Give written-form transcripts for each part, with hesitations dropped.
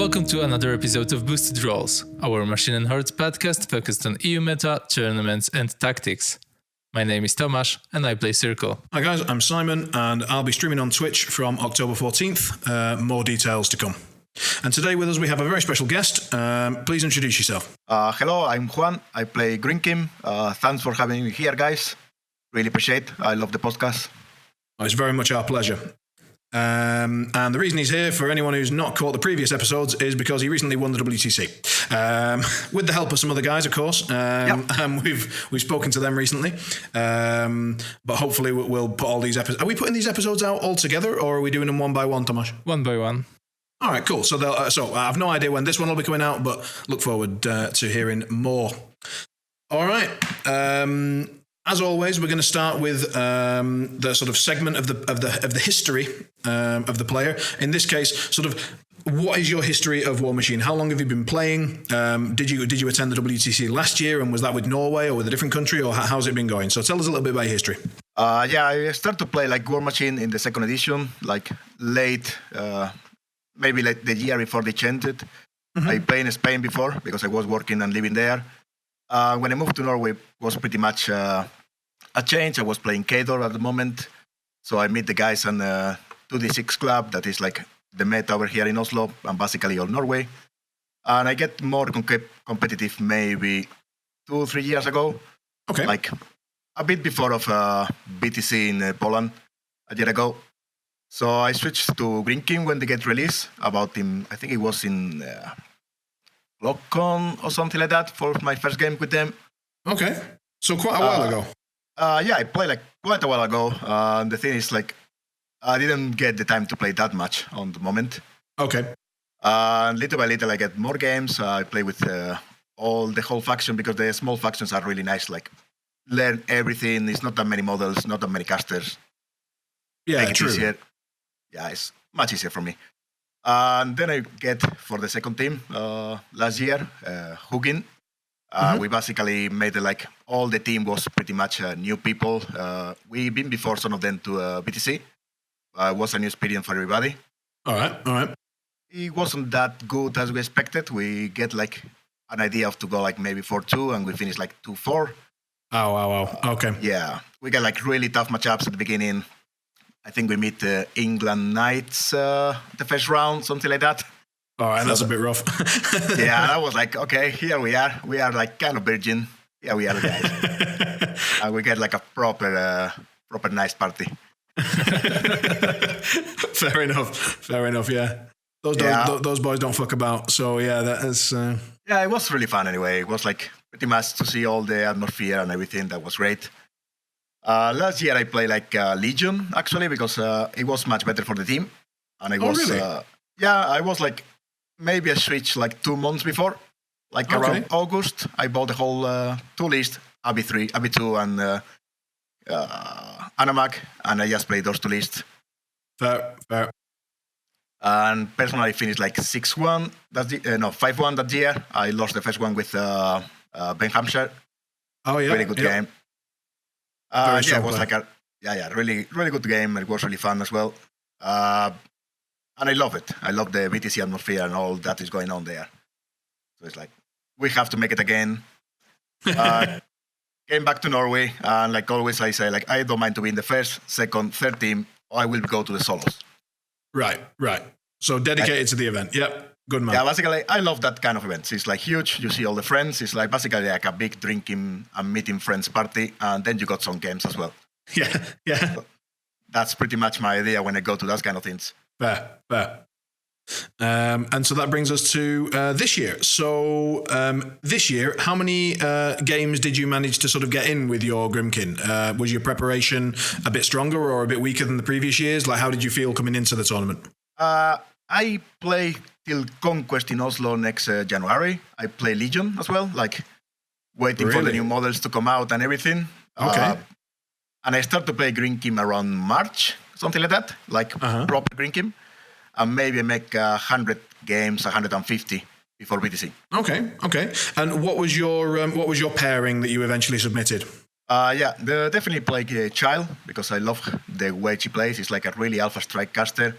welcome to another episode of Boosted Rolls, our Machine and Hearts podcast focused on EU meta, tournaments, and tactics. My name is Tomasz, and I play Circle. Hi guys, I'm Simon, and I'll be streaming on Twitch from October 14th. More details to come. And today with us we have a very special guest. Please introduce yourself. Hello, I'm Juan. I play Grymkin. Thanks for having me here, guys. Really appreciate it. I love the podcast. Oh, it's very much our pleasure. And the reason he's here, for anyone who's not caught the previous episodes, is because he recently won the WTC. With the help of some other guys, of course. And we've spoken to them recently. But hopefully we'll put all these episodes... Are we putting these episodes out all together, or are we doing them one by one, Tomasz? One by one. All right, cool. So I have no idea when this one will be coming out, but look forward to hearing more. All right. As always, we're going to start with the sort of segment of the history of the player. In this case, sort of, what is your history of War Machine? How long have you been playing? Did you attend the WTC last year, and was that with Norway or with a different country, or how's it been going? So tell us a little bit about your history. I started to play like War Machine in the second edition, like late. Maybe like the year before they changed it. Mm-hmm. I played in Spain before because I was working and living there. When I moved to Norway, it was pretty much a change. I was playing Kador at the moment. So I meet the guys on 2D6 Club, that is like the meta over here in Oslo and basically all Norway. And I get more competitive maybe 2-3 years ago. Okay. Like a bit before of BTC in Poland a year ago. So I switched to Grymkin when they get released. I think it was in Lockon or something like that for my first game with them. Okay, so quite a while ago. I played like quite a while ago. The thing is, like, I didn't get the time to play that much on the moment. Okay. Little by little, I get more games. I play with the whole faction because the small factions are really nice. Like, learn everything. It's not that many models, not that many casters. Yeah, true. Easier. Yeah, it's much easier for me. And then I get for the second team last year, Hugin. We basically made it like all the team was pretty much new people. We've been before some of them to BTC. It was a new experience for everybody. All right. It wasn't that good as we expected. We get like an idea of to go like maybe 4-2 and we finished like 2-4. Oh, wow. Okay. Yeah, we got like really tough matchups at the beginning. I think we meet England Knights the first round, something like that. All right, so that's a bit rough. Yeah, I was like, okay, here we are. We are like kind of virgin. Here we are, guys. And we get like a proper nice party. Fair enough, yeah. Those boys don't fuck about. So, yeah, that is... Yeah, it was really fun anyway. It was like pretty much to see all the atmosphere and everything. That was great. Last year I played like Legion actually because it was much better for the team, and I was really? I was like maybe I switched like 2 months before, like around August. I bought the whole 2 list, AB3, AB2, and Anamag, and I just played those 2 lists. Fair. And personally, I finished like 6-1. 5-1 that year. I lost the first one with Ben Hampshire. Oh yeah, really good game. It was like really good game. It was really fun as well. And I love it. I love the BTC atmosphere and all that is going on there. So it's like, we have to make it again. Came back to Norway, and like always I say, like, I don't mind to be in the first, second, third team. I will go to the solos. Right. So dedicated to the event. Yep. Good man. Yeah, basically, I love that kind of events. It's like huge. You see all the friends. It's like basically like a big drinking and meeting friends party, and then you got some games as well. Yeah. So that's pretty much my idea when I go to those kind of things. Fair. And so that brings us to this year. So this year, how many games did you manage to sort of get in with your Grymkin? Was your preparation a bit stronger or a bit weaker than the previous years? Like, how did you feel coming into the tournament? I play till Conquest in Oslo next January. I play Legion as well, like waiting for the new models to come out and everything. Okay. And I start to play Grymkin around March, something like that, like proper Grymkin. And maybe I make 100 games, 150 before BTC. Okay. And what was your pairing that you eventually submitted? Definitely play Child because I love the way she plays. It's like a really alpha strike caster,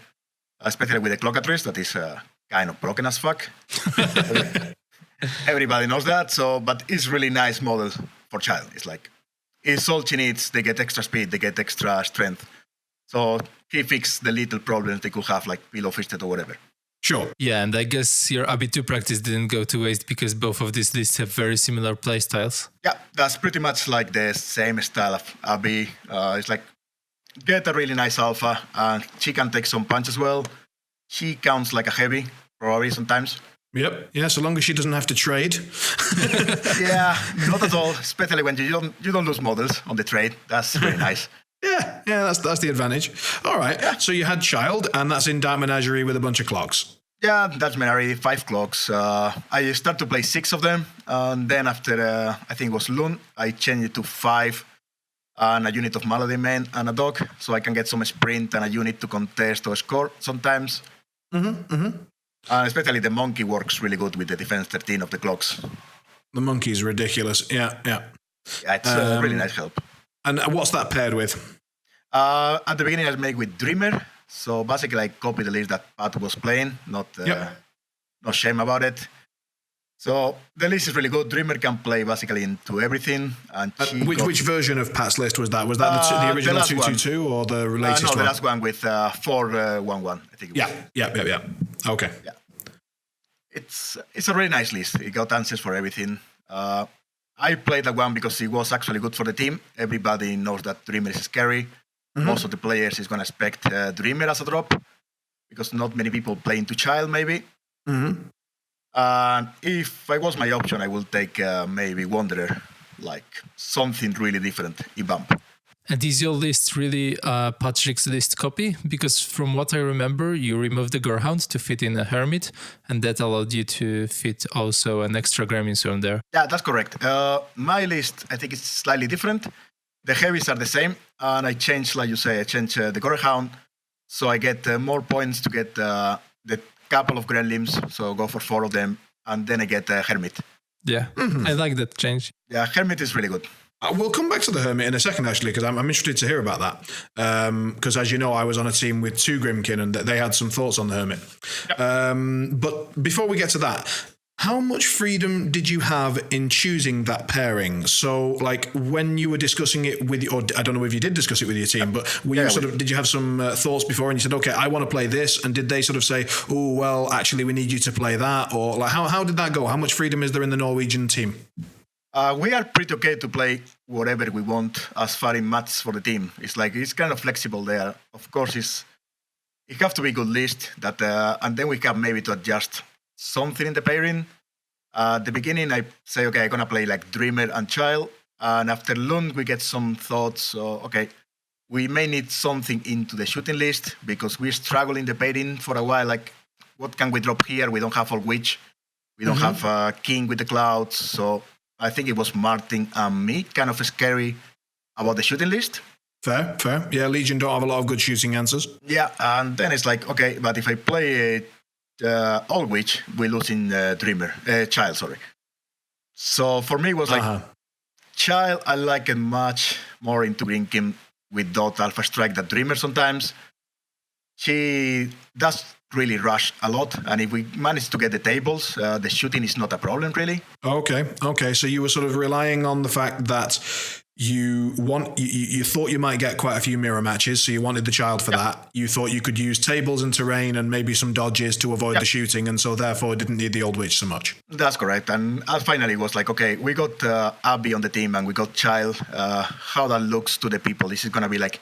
especially with the clockatrice that is kind of broken as fuck. Everybody knows that. So, but it's really nice model for child. It's like, it's all she needs. They get extra speed, they get extra strength. So he fixed the little problems they could have, like pillow fisted or whatever. Sure. Yeah, and I guess your AB2 practice didn't go to waste because both of these lists have very similar play styles. Yeah, that's pretty much like the same style of AB. It's like, get a really nice alpha, and she can take some punch as well. She counts like a heavy, probably sometimes. Yep. Yeah, so long as she doesn't have to trade. Yeah, not at all, especially when you don't lose models on the trade. That's really nice. Yeah, that's the advantage. All right, so you had child, and that's in Dark Menagerie with a bunch of clocks. Yeah, that's Menari, 5 clocks. I started to play 6 of them, and then after, I think it was Lund, I changed it to 5, and a unit of Malady men and a dog, so I can get some sprint and a unit to contest or score sometimes. And especially the monkey works really good with the defense 13 of the clocks. The monkey's ridiculous, yeah. Yeah, it's a really nice help. And what's that paired with? At the beginning, I make with Dreamer. So basically, I copied the list that Pat was playing. No shame about it. So the list is really good. Dreamer can play basically into everything. And which version of Pat's list was that? Was that the original 222 or the latest one? No, the last one with 411. I think. Yeah. Okay. Yeah. It's a really nice list. It got answers for everything. I played that one because it was actually good for the team. Everybody knows that Dreamer is scary. Most of the players is going to expect Dreamer as a drop because not many people play into Child, maybe. And if I was my option, I would take maybe Wanderer, like something really different in Bump. And is your list really Patrick's list copy? Because from what I remember, you removed the Gorehound to fit in a Hermit, and that allowed you to fit also an extra Gremlin Swarm there. Yeah, that's correct. My list, I think it's slightly different. The heavies are the same, and I changed, like you say, the Gorehound, so I get more points to get the couple of Gremlins, so go for 4 of them, and then I get a Hermit. Yeah, I like that change. Yeah, Hermit is really good. We'll come back to the Hermit in a second, actually, because I'm interested to hear about that. Because as you know, I was on a team with 2 Grymkin, and they had some thoughts on the Hermit. Yep. But before we get to that, how much freedom did you have in choosing that pairing? So, like, when you were discussing it with, or I don't know if you did discuss it with your team, but did you have some thoughts before, and you said, okay, I want to play this, and did they sort of say, oh, well, actually, we need you to play that, or like, how did that go? How much freedom is there in the Norwegian team? We are pretty okay to play whatever we want as far in match for the team. It's kind of flexible there. Of course, it have to be a good list that, and then we have maybe to adjust something in the pairing. At the beginning, I say, okay, I'm gonna play like Dreamer and Child, and after Lund, we get some thoughts. So, okay, we may need something into the shooting list because we struggle in the pairing for a while. Like, what can we drop here? We don't have All Witch. We don't have King with the Clouds. So I think it was Martin and me kind of scary about the shooting list. Fair. Yeah, Legion don't have a lot of good shooting answers. Yeah, and then it's like, okay, but if I play All Witch, we lose in Child, sorry. So for me, it was like, Child, I like it much more into Grymkin with Dot Alpha Strike than Dreamer sometimes. She does really rush a lot, and if we manage to get the tables, the shooting is not a problem, really. Okay. So you were sort of relying on the fact that you thought you might get quite a few mirror matches, so you wanted the Child for that. You thought you could use tables and terrain and maybe some dodges to avoid the shooting, and so therefore didn't need the Old Witch so much. That's correct. And finally it was like, okay, we got Abby on the team and we got Child. How that looks to the people, this is going to be like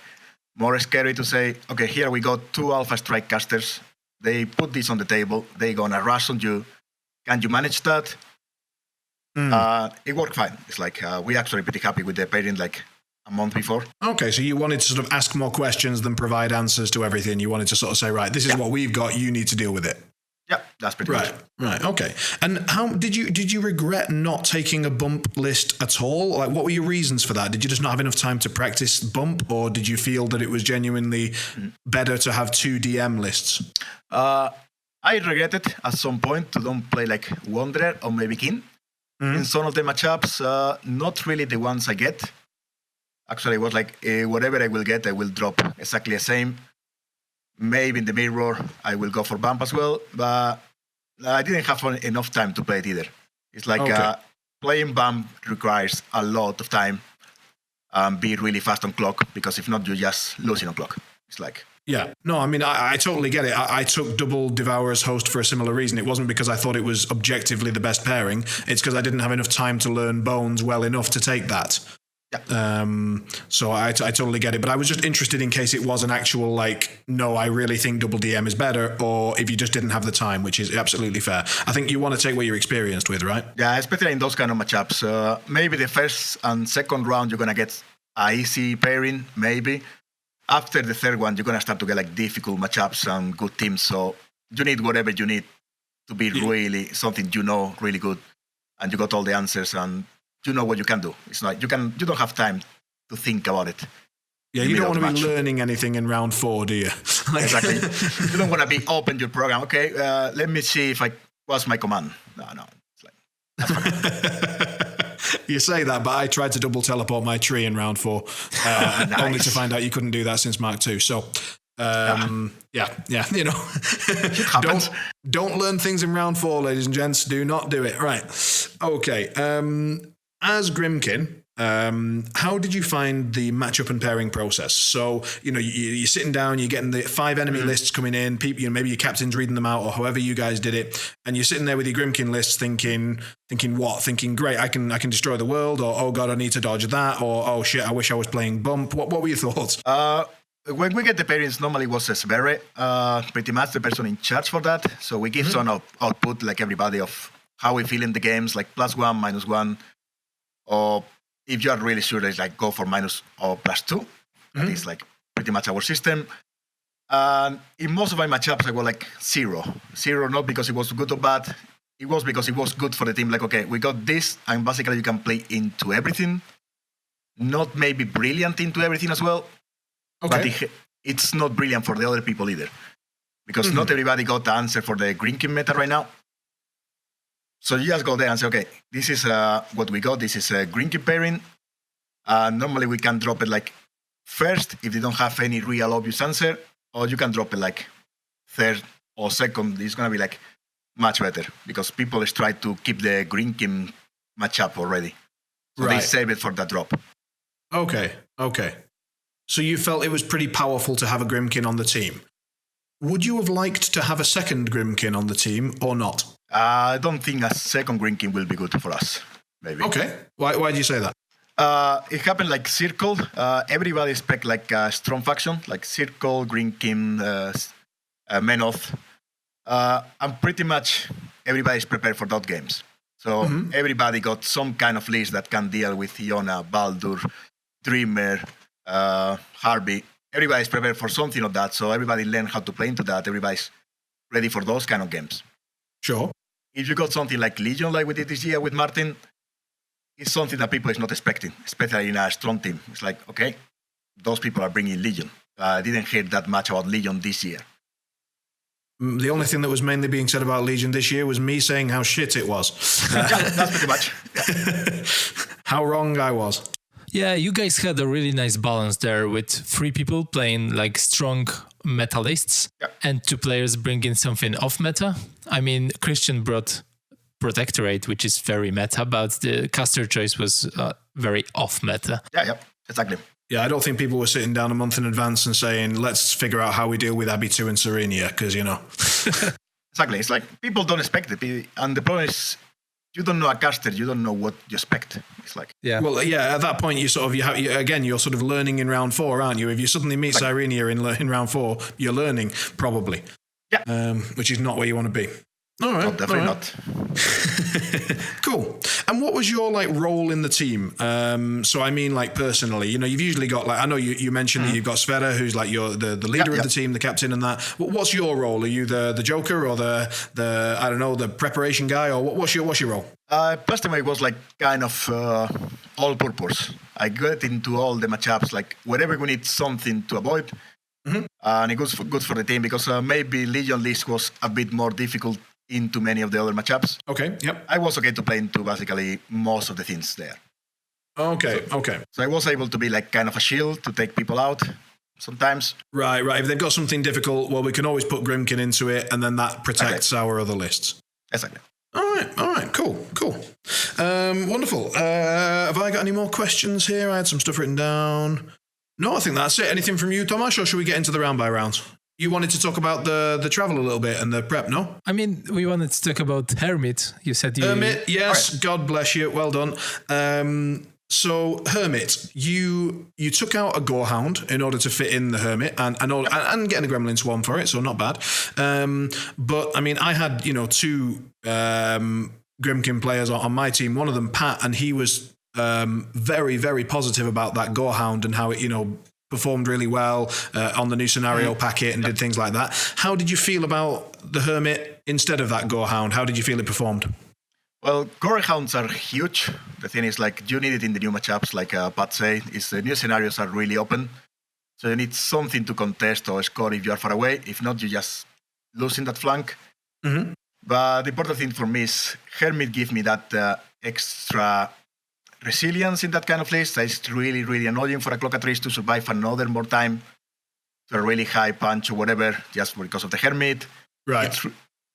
more scary to say, okay, here we got 2 Alpha Strike casters. They put this on the table. They're going to rush on you. Can you manage that? It worked fine. It's like we're actually pretty happy with the pairing like a month before. Okay, so you wanted to sort of ask more questions than provide answers to everything. You wanted to sort of say, right, this is what we've got. You need to deal with it. Yeah, that's pretty much. Right. Okay. And how did you regret not taking a bump list at all? Like, what were your reasons for that? Did you just not have enough time to practice bump, or did you feel that it was genuinely better to have 2 DM lists? I regretted at some point to don't play like Wanderer or maybe King. In some of the matchups, not really the ones I get. Actually, it was like whatever I will get, I will drop exactly the same. Maybe in the mirror, I will go for bump as well. But I didn't have enough time to play it either. It's like playing BAM requires a lot of time and be really fast on clock, because if not, you're just losing on clock. It's like... Yeah, no, I mean, I totally get it. I took double Devourer's Host for a similar reason. It wasn't because I thought it was objectively the best pairing. It's because I didn't have enough time to learn Bones well enough to take that. Yeah. So I totally get it. But I was just interested in case it was an actual, like, no, I really think double DM is better, or if you just didn't have the time, which is absolutely fair. I think you want to take what you're experienced with, right? Yeah, especially in those kind of matchups. Maybe the first and second round, you're going to get an easy pairing, maybe. After the third one, you're going to start to get like difficult matchups and good teams. So you need whatever you need to be really something you know really good, and you got all the answers and you know what you can do. It's like you don't have time to think about it. Yeah, you don't want to be learning anything in round 4, do you? Exactly. You don't want to be open your program. Okay, let me see what's my command. No. It's like, that's fine. You say that, but I tried to double teleport my tree in round 4, Nice. only to find out you couldn't do that since Mark 2. So, yeah, you know, don't learn things in round 4, ladies and gents. Do not do it. Right. Okay. As Grymkin, how did you find the matchup and pairing process? So, you know, you're sitting down, you're getting the 5 enemy lists coming in, people, you know, maybe your captain's reading them out, or however you guys did it, and you're sitting there with your Grymkin lists thinking what? Thinking, great, I can destroy the world, or oh god, I need to dodge that, or oh shit, I wish I was playing bump. What were your thoughts? When we get the pairings, normally it was Sverre, pretty much the person in charge for that. So we give some output, like everybody, of how we feel in the games, like +1, -1, or if you are really sure, it's like go for minus or +2. That is like pretty much our system. And in most of my matchups, I was like 0. 0, not because it was good or bad. It was because it was good for the team. Like, okay, we got this, and basically you can play into everything. Not maybe brilliant into everything as well. Okay. But it's not brilliant for the other people either. Because not everybody got the answer for the Grymkin meta right now. So you just go there and say, okay, this is what we got. This is a Grymkin pairing. Normally we can drop it like first if they don't have any real obvious answer, or you can drop it like third or second. It's going to be like much better because people try to keep the Grymkin matchup already. So they save it for that drop. Okay. So you felt it was pretty powerful to have a Grymkin on the team. Would you have liked to have a second Grymkin on the team or not? I don't think a second Grymkin will be good for us, maybe. Okay. Why do you say that? It happened like Circle. Everybody expect like a strong faction, like Circle, Grymkin, Menoth. And pretty much everybody's prepared for those games. So everybody got some kind of list that can deal with Iona, Baldur, Dreamer, Harvey. Everybody's prepared for something of that. So everybody learned how to play into that. Everybody's ready for those kind of games. Sure. If you got something like Legion, like we did this year with Martin, it's something that people is not expecting, especially in a strong team. It's like, okay, those people are bringing Legion. I didn't hear that much about Legion this year. The only thing that was mainly being said about Legion this year was me saying how shit it was. Yeah, that's pretty much. Yeah. How wrong I was. Yeah, you guys had a really nice balance there with 3 people playing like strong meta lists and 2 players bringing something off meta. I mean, Christian brought Protectorate, which is very meta, but the caster choice was very off meta. Yeah, exactly. Yeah, I don't think people were sitting down a month in advance and saying, let's figure out how we deal with Abby 2 and Serenia, because, you know. Exactly. It's like people don't expect it. And the problem is, you don't know a caster, you don't know what you expect. It's like... Yeah. Well, yeah, at that point, you're sort of learning in round 4, aren't you? If you suddenly meet Sirenia in round 4, you're learning, probably. Yeah. Which is not where you want to be. All right. No, definitely not. Cool. And what was your like role in the team? So I mean, like personally, you know, you've usually got like I know you mentioned that you've got Sverre, who's like you're the leader of the team, the captain, and that. What's your role? Are you the Joker or the I don't know, the preparation guy, or what's your role? Last time I was like kind of all purpose. I got into all the matchups, like wherever we need something to avoid. And it was good for the team because maybe Legion list was a bit more difficult into many of the other matchups. Okay, yep. I was okay to play into basically most of the things there. Okay. So I was able to be like kind of a shield to take people out sometimes. Right. If they've got something difficult, well, we can always put Grymkin into it, and then that protects our other lists. Exactly. All right, cool. Wonderful. Have I got any more questions here? I had some stuff written down. No, I think that's it. Anything from you, Tomasz, or should we get into the round by rounds? You wanted to talk about the travel a little bit and the prep, no? I mean, we wanted to talk about Hermit. You said you... Hermit, yes. Right. God bless you. Well done. So Hermit, you took out a Gorehound in order to fit in the Hermit and getting a Gremlin Swarm for it, so not bad. But I mean, I had two Grymkin players on my team. One of them, Pat, and he was very, very positive about that Gorehound and how it performed really well on the new scenario packet and did things like that. How did you feel about the Hermit instead of that Gorehound? How did you feel it performed? Well, Gorehounds are huge. The thing is, you need it in the new matchups, like Pat said, the new scenarios are really open. So you need something to contest or score if you are far away. If not, you just lose in that flank. Mm-hmm. But the important thing for me is Hermit gives me that extra resilience in that kind of list. It's really, really annoying for a clockatrice to survive another more time to a really high punch or whatever, just because of the Hermit. Right.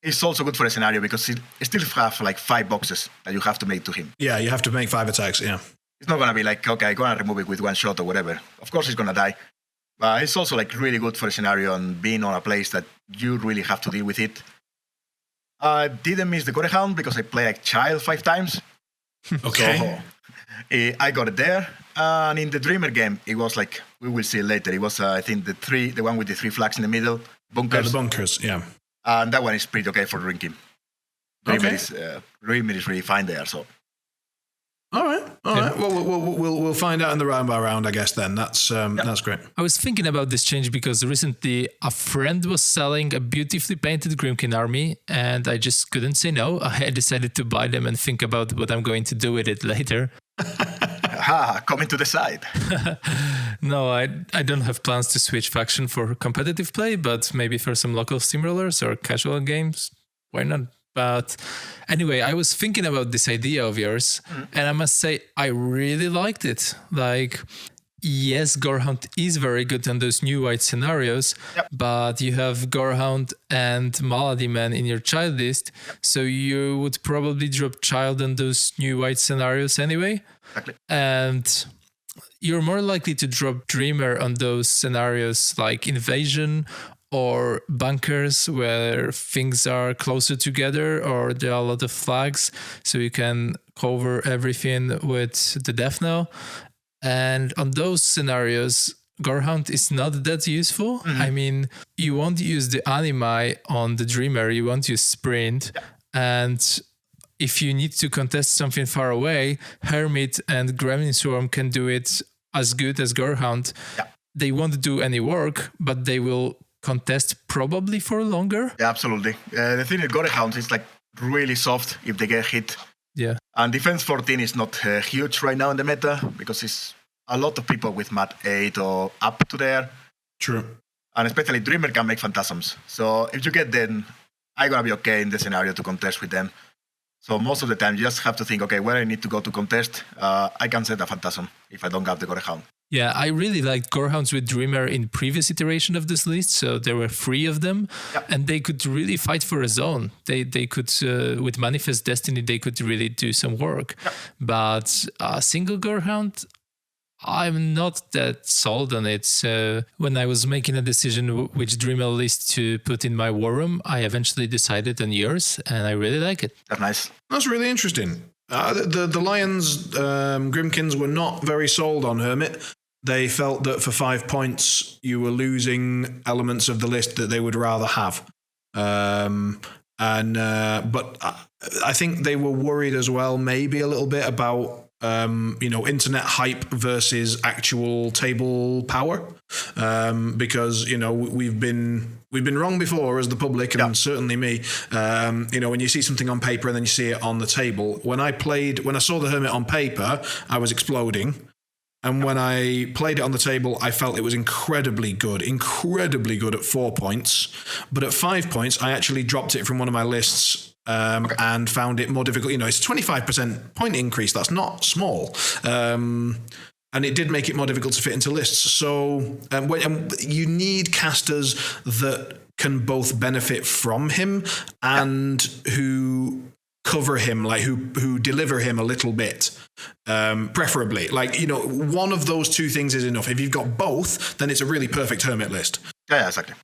It's also good for a scenario because it still have 5 boxes that you have to make to him. Yeah, you have to make 5 attacks, yeah. It's not going to be okay, I'm going to remove it with 1 shot or whatever. Of course, it's going to die. But it's also really good for a scenario and being on a place that you really have to deal with it. I didn't miss the Gorehound because I played Child 5 times. Okay. So, I got it there. And in the Dreamer game, it was we will see later. It was, I think, the one with the 3 flags in the middle. Bunkers. The bunkers, yeah. And that one is pretty okay for Grymkin. Dreamer is really fine there, so. All right. Well, we'll find out in the round by round, I guess. Then that's great. I was thinking about this change because recently a friend was selling a beautifully painted Grymkin army, and I just couldn't say no. I decided to buy them and think about what I'm going to do with it later. Coming to the side. No, I don't have plans to switch faction for competitive play, but maybe for some local steamrollers or casual games. Why not? But anyway, I was thinking about this idea of yours, and I must say I really liked it. Yes, Gorehound is very good on those new white scenarios, but you have Gorehound and Malady Man in your child list, so you would probably drop child on those new white scenarios anyway. Exactly. And you're more likely to drop Dreamer on those scenarios like Invasion or Bunkers where things are closer together or there are a lot of flags, so you can cover everything with the Death Knell. And on those scenarios, Gorehound is not that useful. Mm-hmm. I mean, you won't use the Animi on the Dreamer, you won't use Sprint. Yeah. And if you need to contest something far away, Hermit and Gremlin Swarm can do it as good as Gorehound. Yeah. They won't do any work, but they will contest probably for longer. Yeah, absolutely. The thing with Gorehound is really soft if they get hit. Yeah. And defense 14 is not huge right now in the meta because it's a lot of people with mat 8 or up to there. True. And especially Dreamer can make phantasms. So if you get them, I'm going to be okay in the scenario to contest with them. So most of the time, you just have to think, okay, where I need to go to contest, I can set a phantasm if I don't have the Gorehound. Yeah, I really liked Gorehounds with Dreamer in previous iteration of this list. So there were 3 of them, and they could really fight for a zone. They could, with Manifest Destiny, they could really do some work. Yep. But a single Gorehound, I'm not that sold on it. So when I was making a decision which Dreamer list to put in my war room, I eventually decided on yours, and I really like it. That's nice. That's really interesting. The Lions, Grymkins were not very sold on Hermit. They felt that for 5 points, you were losing elements of the list that they would rather have. But I think they were worried as well, maybe a little bit about internet hype versus actual table power, because we've been wrong before as the public, and certainly me. When you see something on paper and then you see it on the table. When I saw the Hermit on paper, I was exploding. And when I played it on the table, I felt it was incredibly good at 4 points. But at 5 points, I actually dropped it from one of my lists and found it more difficult. It's a 25% point increase. That's not small. And it did make it more difficult to fit into lists. So you need casters that can both benefit from him and who cover him, like who deliver him a little bit, preferably. Like, you know, one of those two things is enough. If you've got both, then it's a really perfect Hermit list. Yeah, exactly.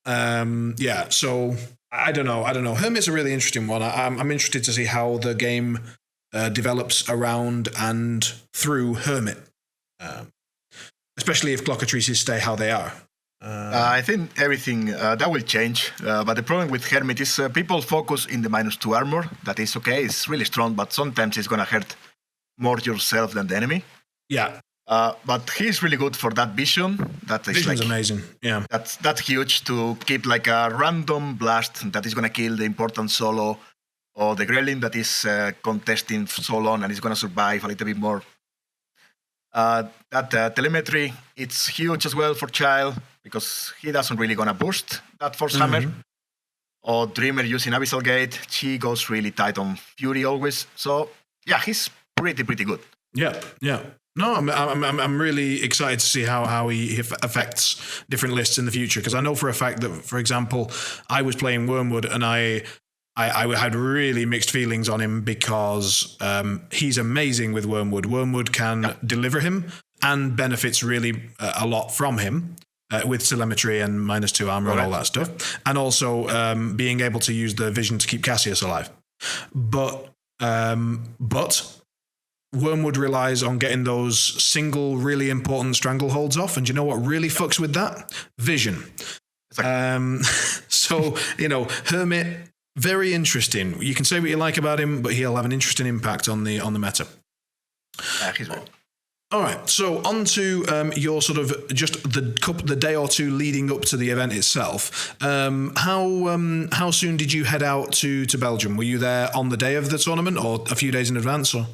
So I don't know. Hermit's a really interesting one. I'm interested to see how the game develops around and through Hermit, especially if clockatrices stay how they are. I think everything that will change, but the problem with Hermit is people focus in the -2 armor. That is okay, it's really strong, but sometimes it's gonna hurt more yourself than the enemy. Yeah, but he's really good for that vision. That is vision's amazing. Yeah, that's huge to keep like a random blast that is gonna kill the important solo or the Gremlin that is contesting so long and is gonna survive a little bit more. That telemetry, it's huge as well for Child because he doesn't really gonna burst that Force Hammer. Or Dreamer using Abyssal Gate, she goes really tight on Fury always. So yeah, he's pretty good. Yeah. No, I'm really excited to see how he affects different lists in the future, because I know for a fact that, for example, I was playing Wormwood and I had really mixed feelings on him because he's amazing with Wormwood. Wormwood can deliver him and benefits really a lot from him with telemetry and -2 armor and all that stuff. And also being able to use the vision to keep Cassius alive. But Wormwood relies on getting those single really important strangleholds off. And do you know what really fucks with that? Vision. So, you know, Hermit... very interesting. You can say what you like about him, but he'll have an interesting impact on the meta. He's right. All right, so on to your sort of just the day or two leading up to the event itself. How soon did you head out to Belgium? Were you there on the day of the tournament or a few days in advance? Or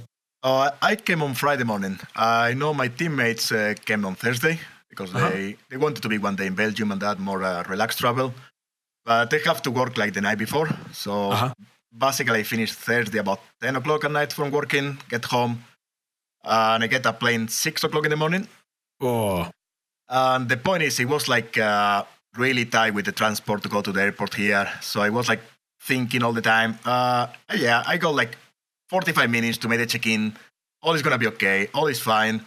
I came on Friday morning. I know my teammates came on Thursday because they wanted to be one day in Belgium and that more relaxed travel. But they have to work like the night before. So basically I finished Thursday about 10 o'clock at night from working, get home, and I get a plane 6 o'clock in the morning. Oh. And the point is, it was like really tight with the transport to go to the airport here. So I was like thinking all the time, I got like 45 minutes to make the check-in. All is going to be okay. All is fine.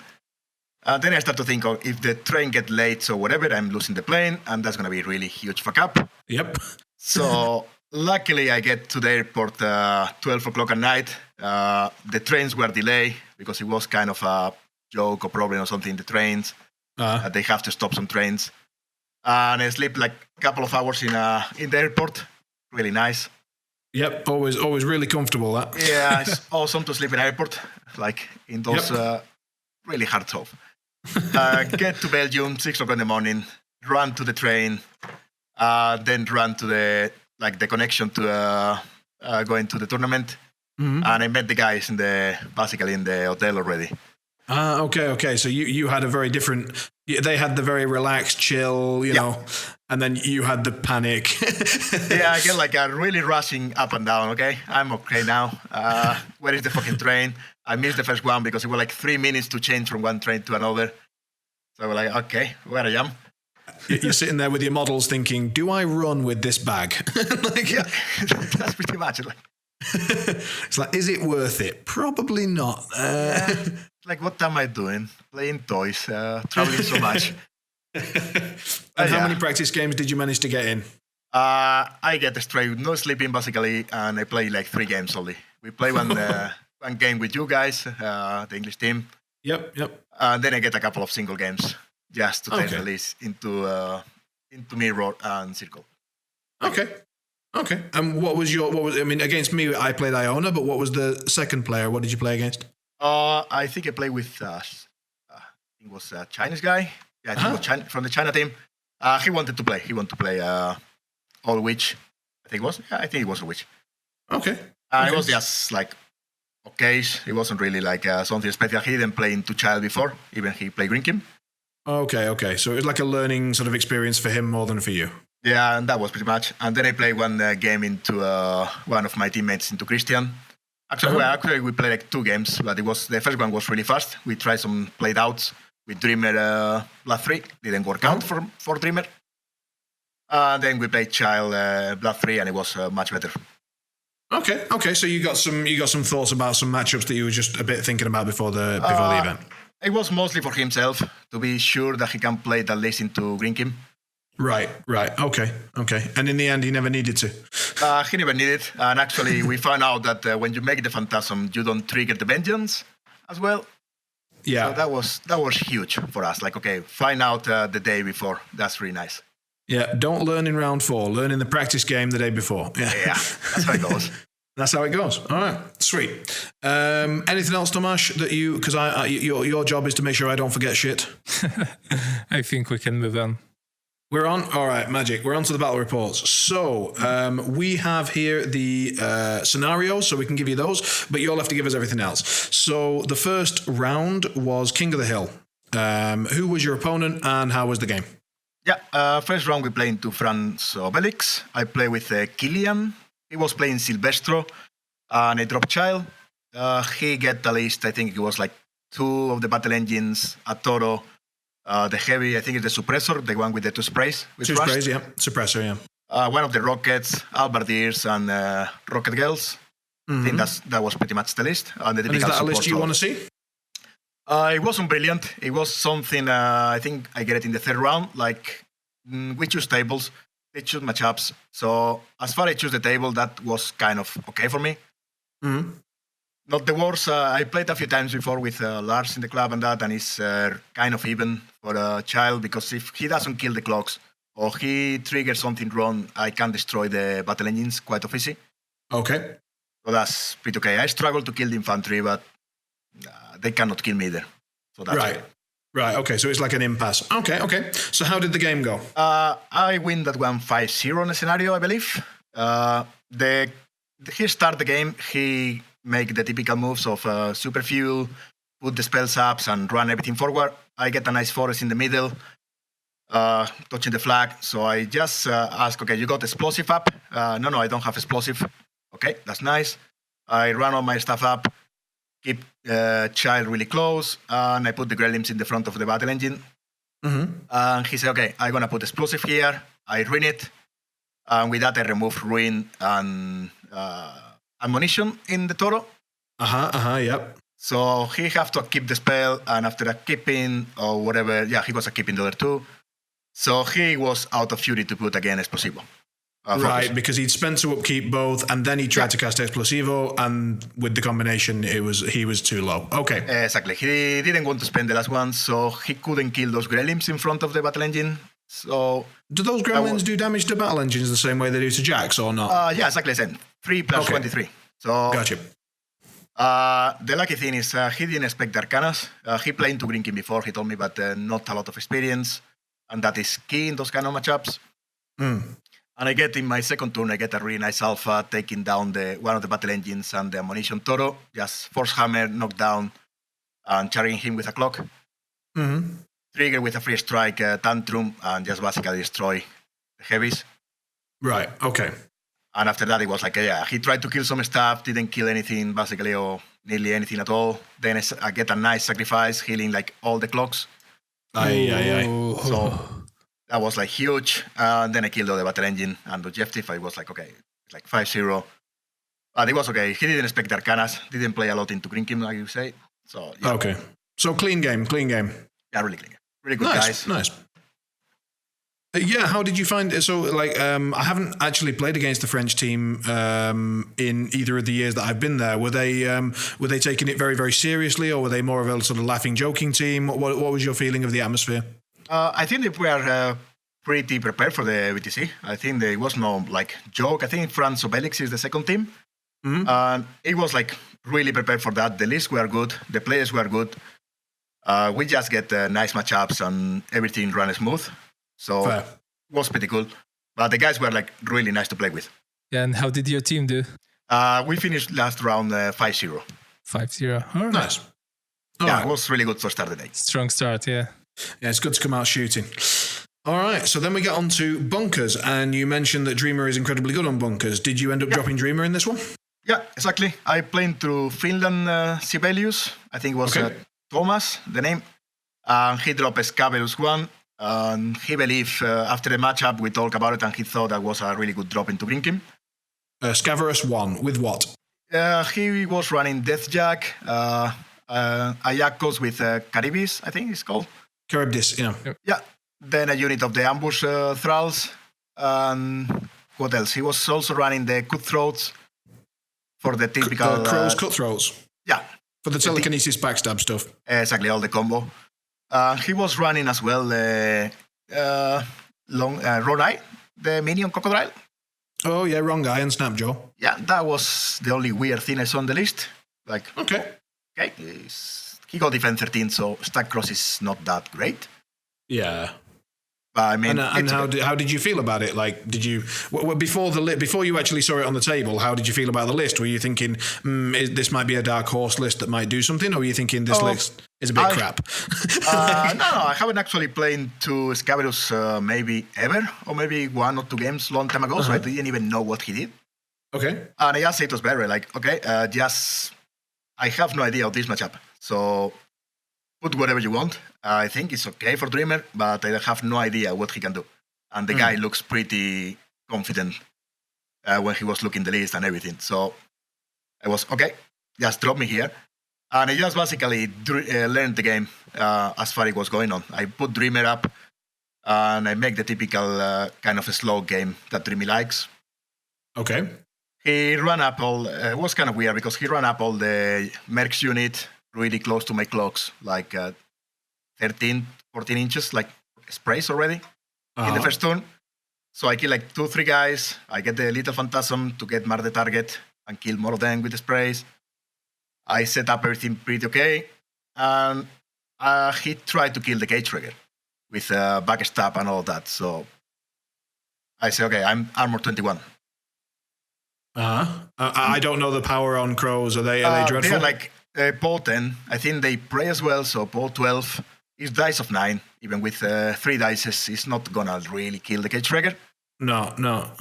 Then I start to think, if the train gets late or whatever, I'm losing the plane, and that's going to be a really huge fuck up. Yep. So luckily, I get to the airport 12 o'clock at night. The trains were delayed because it was kind of a joke or problem or something in the trains. They have to stop some trains. And I sleep like a couple of hours in the airport. Really nice. Yep, always really comfortable, that. Yeah, it's awesome to sleep in airport, like in those really hard stuff. Get to Belgium 6 o'clock in the morning, run to the train, then run to the connection to going to the tournament. And I met the guys basically in the hotel already. Okay. So you had a very different. They had the very relaxed, chill, you know, and then you had the panic. Yeah, I get like a really rushing up and down. Okay, I'm okay now. Where is the fucking train? I missed the first one because it was like 3 minutes to change from one train to another. So I was like, okay, where I am. You're sitting there with your models thinking, do I run with this bag? That's pretty much it. It's like, is it worth it? Probably not. Like, what am I doing? Playing toys, traveling so much. And how many practice games did you manage to get in? I get straight, no sleeping basically, and I play like 3 games only. We play one game with you guys, the English team. Yep. And then I get a couple of single games just to take the list into Mirror and Circle. Okay. And what was against me, I played Iona, but what was the second player? What did you play against? I think I played with, it was a Chinese guy. Yeah, I think it was from the China team. He wanted to play. He wanted to play All Witch. I think it was. Yeah, I think it was a Witch. Okay. It was just like, okay. It wasn't really like something special. He didn't play into Child before. Even he played Grymkin. Okay. So it was like a learning sort of experience for him more than for you. Yeah, and that was pretty much. And then I played one game into one of my teammates, into Christian. Actually, we played like 2 games, but the first one was really fast. We tried some played outs with Dreamer Blood 3. Didn't work out for Dreamer. And then we played Child Blood 3, and it was much better. Okay. So you got some thoughts about some matchups that you were just a bit thinking about before the event. It was mostly for himself to be sure that he can play it at least into Grymkin. Right. Okay. And in the end, he never needed to. He never needed, and actually, we found out that when you make the Phantasm, you don't trigger the Vengeance as well. Yeah. So that was huge for us. Like, okay, find out the day before. That's really nice. Yeah. Don't learn in round 4. Learn in the practice game the day before. Yeah. That's how it goes. That's how it goes. All right, sweet. Anything else, Tomasz, that you? Because your job is to make sure I don't forget shit. I think we can move on. We're on. All right, magic. We're on to the battle reports. So we have here the scenarios, so we can give you those, but you'll have to give us everything else. So the first round was King of the Hill. Who was your opponent, and how was the game? Yeah, first round we played into France Obelix. I play with Killian. He was playing Silvestro and a drop child. He get at least, I think it was like 2 of the battle engines, a Toro. The heavy, I think it's the suppressor, the one with the 2 sprays. Two sprays, yeah. Suppressor, yeah. One of the rockets, Albardiers, and rocket girls. I think that was pretty much the list. And is that a list you want to see? It wasn't brilliant. It was something, I think I get it in the 3rd round. Like, we choose tables, they choose matchups. So as far as I choose the table, that was kind of okay for me. Mm-hmm. Not the worst. I played a few times before with Lars in the club and it's kind of even for a child, because if he doesn't kill the clocks or he triggers something wrong, I can destroy the battle engines quite easy. Okay. So that's pretty okay. I struggle to kill the infantry, but they cannot kill me either. So that's right. Okay. Right, okay, so it's like an impasse. Okay. So how did the game go? I win that one 5-0 in the scenario, I believe. He start the game, he make the typical moves of super fuel, put the spells up and run everything forward. I get a nice forest in the middle, touching the flag. So I just ask, okay, you got explosive up? No, I don't have explosive. Okay, that's nice. I run all my stuff up, keep child really close, and I put the Gremlins in the front of the battle engine. Mm-hmm. And he said, okay, I'm going to put explosive here. I ruin it. And with that, I remove ruin and ammunition in the Toro. Yep. So he have to keep the spell, and after a keeping or whatever, he was a keeping the other 2. So he was out of fury to put again Explosivo. Right, because he'd spent to upkeep both, and then he tried to cast Explosivo, and with the combination, he was too low. Okay. Exactly. He didn't want to spend the last one, so he couldn't kill those Gremlins in front of the battle engine. So do those Gremlins do damage to battle engines the same way they do to Jacks, or not? Yeah, exactly. 3 plus 23. So gotcha. The lucky thing is he didn't expect the Arcanas. He played into Grymkin before, he told me, but not a lot of experience. And that is key in those kind of matchups. And I get in my second turn, I get a really nice alpha, taking down one of the battle engines and the ammunition Toro. Just force hammer, knock down, and charging him with a clock. Mm-hmm. Trigger with a free strike, tantrum, and just basically destroy the heavies. Right, okay. And after that, it was like, he tried to kill some stuff, didn't kill anything, basically, or nearly anything at all. Then I get a nice sacrifice, healing like all the clocks. Aye. So that was like huge. And then I killed all the battle engine and the objective. I was like, okay, it's like 5-0. But it was okay. He didn't expect the Arcanas, didn't play a lot into Grymkin, like you say. So, yeah. Okay. So clean game. Yeah, really clean game. Really good guys. Nice. Yeah, how did you find it? So, I haven't actually played against the French team in either of the years that I've been there. Were they taking it very, very seriously, or were they more of a sort of laughing, joking team? What was your feeling of the atmosphere? I think they were pretty prepared for the WTC. I think there was no joke. I think France Obelix is the second team, and it was really prepared for that. The lists were good, the players were good. We just get nice matchups and everything ran smooth. So Fair. It was pretty cool. But the guys were really nice to play with. Yeah, and how did your team do? We finished last round 5-0. 5-0. All right. Nice. All yeah, right. It was really good for start of the day. Strong start, yeah. Yeah, it's good to come out shooting. All right, so then we get on to bunkers, and you mentioned that Dreamer is incredibly good on bunkers. Did you end up dropping Dreamer in this one? Yeah, exactly. I played through Finland Sibelius. I think it was Thomas, the name. And he dropped Scabellus 1. And he believed after the matchup, we talked about it, and he thought that was a really good drop into Grymkin. Scavarus 1 with what? He was running Deathjack, Ayakos with Caribis, I think it's called. Charybdis, yeah. Yeah. Then a unit of the ambush thralls. And what else? He was also running the cutthroats for the typical... Crow's cutthroats? Yeah. For the telekinesis backstab stuff? Exactly, all the combo. He was running as well Ronai, the minion crocodile. Oh, yeah, wrong guy and Snapjaw. Yeah, that was the only weird thing I saw on the list. Okay, he got defense 13, so stack cross is not that great. Yeah. But I mean, and how did you feel about it? Like, did you before you actually saw it on the table? How did you feel about the list? Were you thinking this might be a dark horse list that might do something, or were you thinking this list is a bit crap? No, I haven't actually played to Scavarus maybe ever, or maybe 1 or 2 games long time ago, so I didn't even know what he did. Okay. And I just said it was better. Like, okay, I have no idea of this matchup, so put whatever you want. I think it's okay for Dreamer, but I have no idea what he can do. And the guy looks pretty confident when he was looking the list and everything. So I was, okay, just drop me here. And I just basically learned the game as far as it was going on. I put Dreamer up, and I make the typical kind of a slow game that Dreamy likes. Okay. He ran up it was kind of weird because he ran up all the Mercs unit really close to my clocks, like 13, 14 inches, like sprays already in the first turn. So I kill like 2-3 guys. I get the little phantasm to get mark the target and kill more of them with the sprays. I set up everything pretty okay. And he tried to kill the cage trigger with backstab and all that. So I say, okay, I'm armor 21. I don't know the power on crows. Are they dreadful? They're like Paul 10. I think they pray as well. So Paul 12 is dice of 9. Even with 3 dices, it's not gonna really kill the cage trigger. No.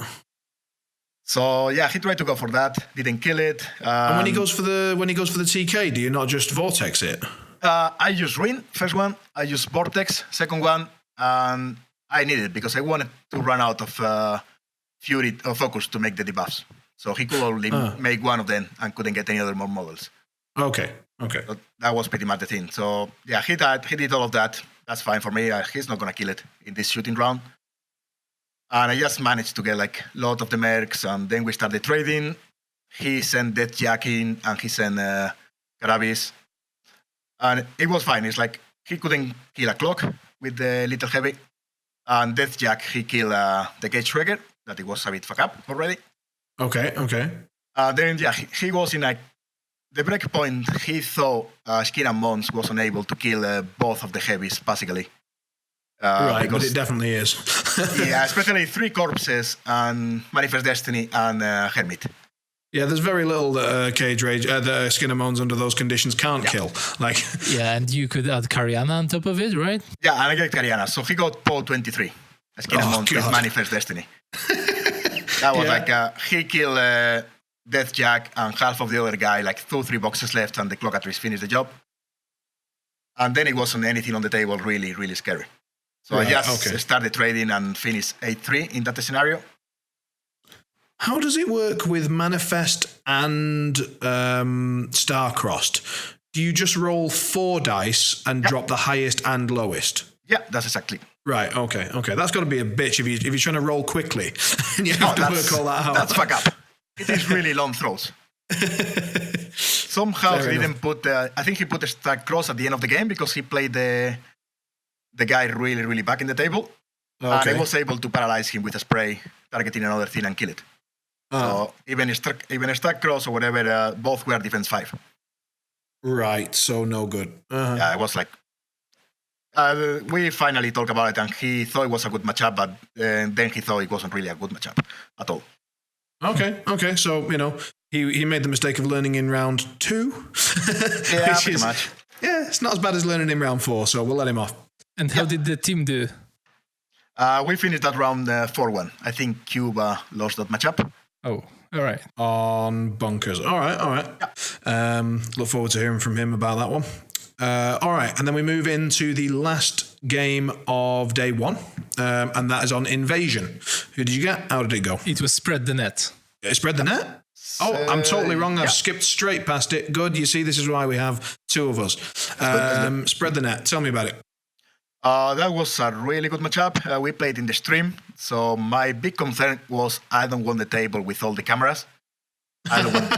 So yeah, he tried to go for that. Didn't kill it. And when he goes for the TK, do you not just vortex it? I use Ruin first one. I use Vortex second one, and I need it because I wanted to run out of Fury or Focus to make the debuffs. So he could only make one of them and couldn't get any other more models. Okay. So that was pretty much the thing. So yeah, he died. He did all of that. That's fine for me. He's not gonna kill it in this shooting round. And I just managed to get like a lot of the mercs, and then we started trading. He sent Deathjack in, and he sent Carabis. And it was fine. It's like he couldn't kill a clock with the little heavy. And Deathjack, he killed the cage trigger, that it was a bit fucked up already. Okay. Then, yeah, he was in like the breakpoint. He thought Skin and Mons was unable to kill both of the heavies, basically. Right, but it definitely is. Yeah, especially 3 corpses and Manifest Destiny and Hermit. Yeah, there's very little that Cage Rage, the Skin and Moans under those conditions can't kill. Like, yeah, and you could add Cariana on top of it, right? Yeah, and I get Cariana. So he got Paul 23. Skin and Moans with Manifest Destiny. That was like, he killed Deathjack and half of the other guy, like 2-3 boxes left, and the clockatrice finished the job. And then it wasn't anything on the table really, really scary. So I just started trading and finished 8-3 in that scenario. How does it work with Manifest and Star-Crossed? Do you just roll 4 dice and drop the highest and lowest? Yeah, that's exactly. Right, okay. That's got to be a bitch if you're trying to roll quickly and you have to work all that out. That's fuck up. It is really long throws. Somehow he didn't put I think he put a stack cross at the end of the game because he played the guy really, really back in the table. Okay. And I was able to paralyze him with a spray, targeting another thing and kill it. So even a stack cross or whatever, both were defense 5. Right, so no good. Yeah, it was like... we finally talked about it, and he thought it was a good matchup, but then he thought it wasn't really a good matchup at all. Okay. So, he made the mistake of learning in round 2. Yeah, pretty much. Yeah, it's not as bad as learning in round 4, so we'll let him off. And how did the team do? We finished that round 4-1. I think Cuba lost that matchup. Oh, all right. On bunkers. All right. Yeah. Look forward to hearing from him about that one. All right, and then we move into the last game of day 1, and that is on Invasion. Who did you get? How did it go? It was Spread the Net. Spread the net? Oh, I'm totally wrong. I've skipped straight past it. Good. You see, this is why we have two of us. Spread the net. Tell me about it. That was a really good matchup. We played in the stream. So my big concern was I don't want the table with all the cameras. I don't want.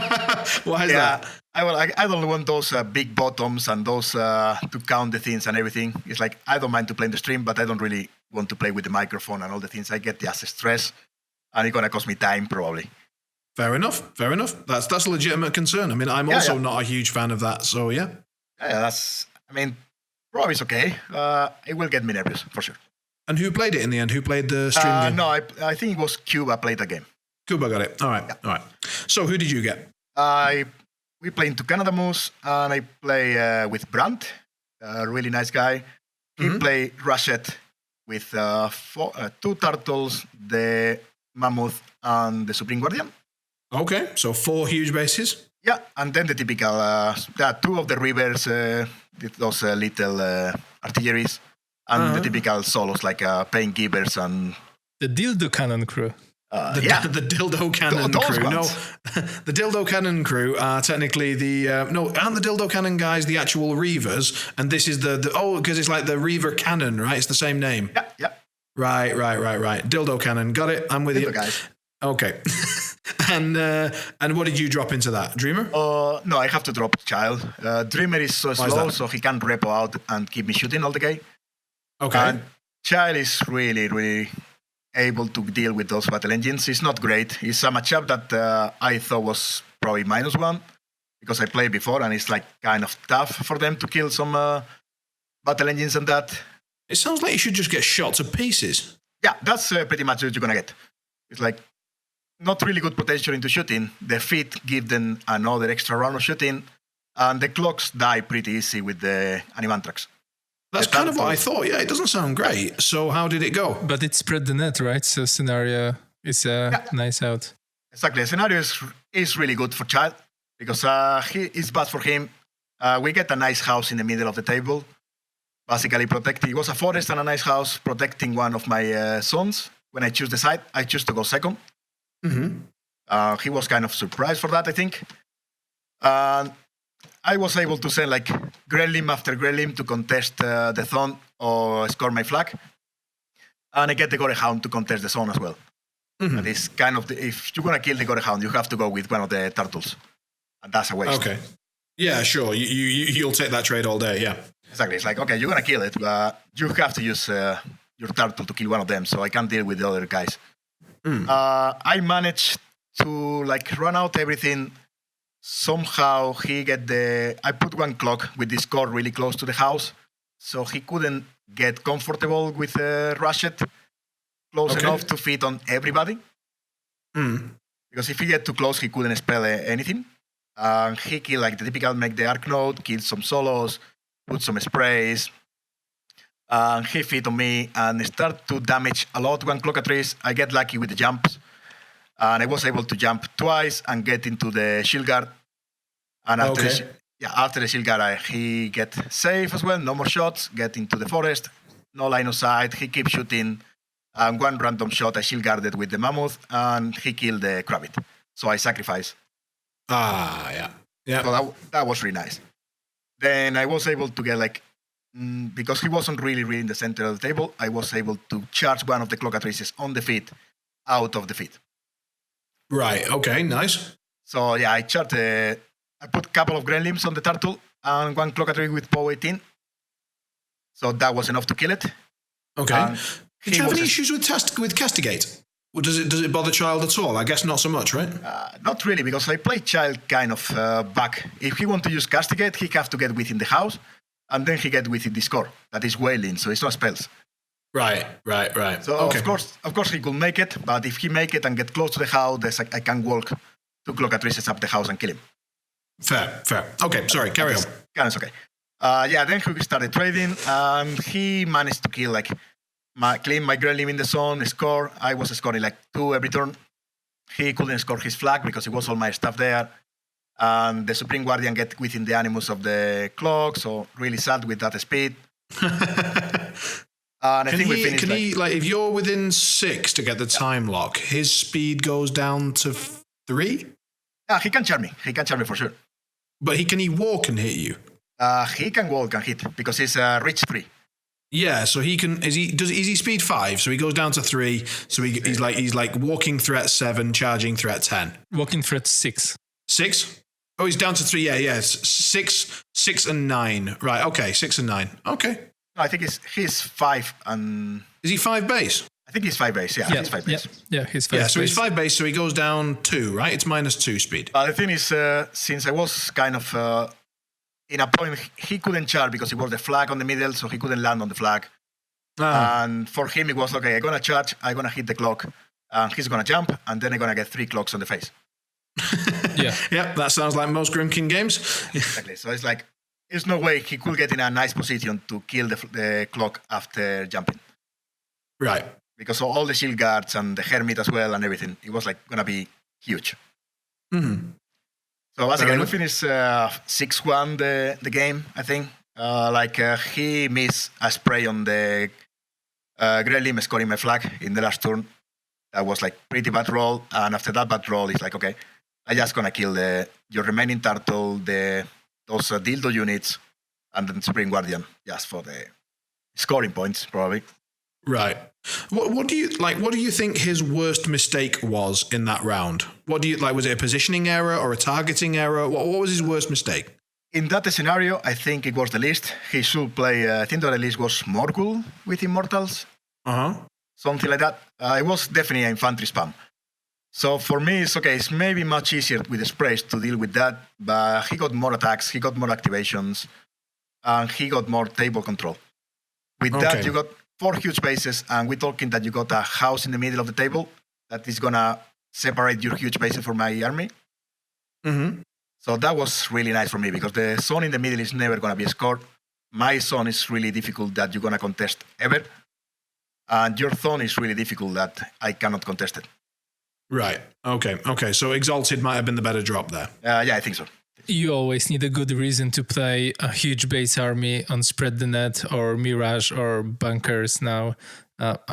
Why is that? I don't want those big bottoms and those to count the things and everything. It's like I don't mind to play in the stream, but I don't really want to play with the microphone and all the things. I get just stress, and it's gonna cost me time probably. Fair enough. That's a legitimate concern. I mean, I'm also not a huge fan of that. So yeah. That's. I mean, probably it's okay. It will get me nervous for sure. And who played it in the end? Who played the stream game? No, I think it was Cuba played the game. Cuba got it. All right. So who did you get? We play into Canada Moose, and I play with Brandt, a really nice guy. He play Rushet with two turtles, the mammoth, and the Supreme Guardian. Okay, so 4 huge bases. Yeah, and then the typical, two of the rivers, those little artilleries, and the typical solos like Pain Givers and... The Dildo Cannon crew. The Dildo Cannon crew. No, the Dildo Cannon crew are technically aren't the Dildo Cannon guys the actual Reavers? And this is because it's like the Reaver Cannon, right? It's the same name. Yeah. Right. Dildo Cannon. Got it. I'm with you. Guys. Okay. And what did you drop into that? Dreamer? No, I have to drop Child. Dreamer is so slow, so he can't repo out and keep me shooting all the game. Okay. And Child is really, really able to deal with those battle engines. It's not great. It's a matchup that I thought was probably -1 because I played before, and it's like kind of tough for them to kill some battle engines and that. It sounds like you should just get shot to pieces. Yeah, that's pretty much what you're gonna get. It's like not really good potential into shooting. The feet give them another extra round of shooting, and the clocks die pretty easy with the Animantrax. That's kind of what I thought. Yeah, it doesn't sound great. So how did it go? But it spread the net, right? So scenario is nice out. Exactly. The scenario is really good for Child because it's bad for him. We get a nice house in the middle of the table, basically protecting. It was a forest and a nice house protecting one of my sons. When I choose the side, I choose to go second. He was kind of surprised for that, I think. I was able to send like Gremlin after Gremlin to contest the Thorn or score my flag. And I get the Gorehound to contest the Zone as well. And it's kind of, if you're going to kill the Gorehound, you have to go with one of the turtles. And that's a waste. Okay. Yeah, sure. You'll take that trade all day, yeah. Exactly. It's like, okay, you're going to kill it, but you have to use your turtle to kill one of them, so I can't deal with the other guys. I managed to like run out everything. Somehow I put one clock with this core really close to the house, so he couldn't get comfortable with Rushet close enough to fit on everybody. Because if he get too close, he couldn't spell anything. He killed like the typical make the arc node, kill some solos, put some sprays. He fit on me and start to damage a lot one clockatrice. I get lucky with the jumps. And I was able to jump twice and get into the shield guard. And after the shield guard, he get safe as well. No more shots. Get into the forest. No line of sight. He keeps shooting. And one random shot, I shield guarded with the mammoth, and he killed the Krabbit. So I sacrificed. Yeah. So that was really nice. Then I was able to get like, because he wasn't really in the center of the table, I was able to charge one of the clockatrices on the feet, out of the feet. Right, okay, nice. So yeah, I put a couple of Gremlins on the turtle and one clockatrice with POW 18. So that was enough to kill it. Okay. Did you have any issues with Castigate? Or does it bother Child at all? I guess not so much, right? Not really, because I play Child kind of back. If he want to use Castigate, he have to get within the house, and then he get within the score. That is wailing, so it's not spells. Right. So okay. of course he could make it, but if he make it and get close to the house, I can walk 2 clockatrices up the house and kill him. Fair. Okay, sorry, carry on. It's okay. Then he started trading, and he managed to kill clean my Gremlin in the zone, score. I was scoring like 2 every turn. He couldn't score his flag because it was all my stuff there. And the Supreme Guardian get within the animus of the clock, so really sad with that speed. And I think we finished. Can he, if you're within 6 to get the time lock, his speed goes down to 3? He can charm me. He can charm me for sure. But can he walk and hit you? He can walk and hit because he's reach 3. Yeah, so he can. Is he speed 5? So he goes down to 3. So he's like walking threat 7, charging threat 10. Walking threat 6. 6? Oh, he's down to 3. Yeah. 6 and 9. Right. Okay. 6 and 9. Okay. No, I think he's 5 and. Is he 5 base? I think he's 5 base. Yeah, he's 5 base. Yeah, he's 5 base. Yeah, so he's 5 base, so he goes down 2, right? It's -2 speed. The thing is, since I was kind of in a point, he couldn't charge because it was the flag on the middle, so he couldn't land on the flag. And for him, it was, okay, I'm going to charge, I'm going to hit the clock, and he's going to jump, and then I'm going to get 3 clocks on the face. Yeah, that sounds like most Grymkin games. Exactly. So it's like, there's no way he could get in a nice position to kill the clock after jumping. Right. Because of all the shield guards and the hermit as well and everything, it was like going to be huge. Mm-hmm. So basically, we finished 6-1 the game, I think. He missed a spray on the Grymkin scoring my flag in the last turn. That was like pretty bad roll. And after that bad roll, it's like, okay, I'm just going to kill your remaining turtle, those dildo units, and then Spring Guardian, just for the scoring points, probably. Right. What do you think his worst mistake was in that round? What do you like? Was it a positioning error or a targeting error? What was his worst mistake? In that scenario, I think it was the list. He should play. I think the list was Morgul with Immortals. Something like that. It was definitely an infantry spam. So for me, it's okay. It's maybe much easier with the sprays to deal with that. But he got more attacks. He got more activations, and he got more table control. With that, you got 4 huge bases, and we're talking that you got a house in the middle of the table that is going to separate your huge bases from my army. Mm-hmm. So that was really nice for me because the zone in the middle is never going to be scored. My zone is really difficult that you're going to contest ever. And your zone is really difficult that I cannot contest it. Right. Okay. So Exalted might have been the better drop there. Yeah, I think so. You always need a good reason to play a huge base army on Spread the Net or Mirage or Bunkers now.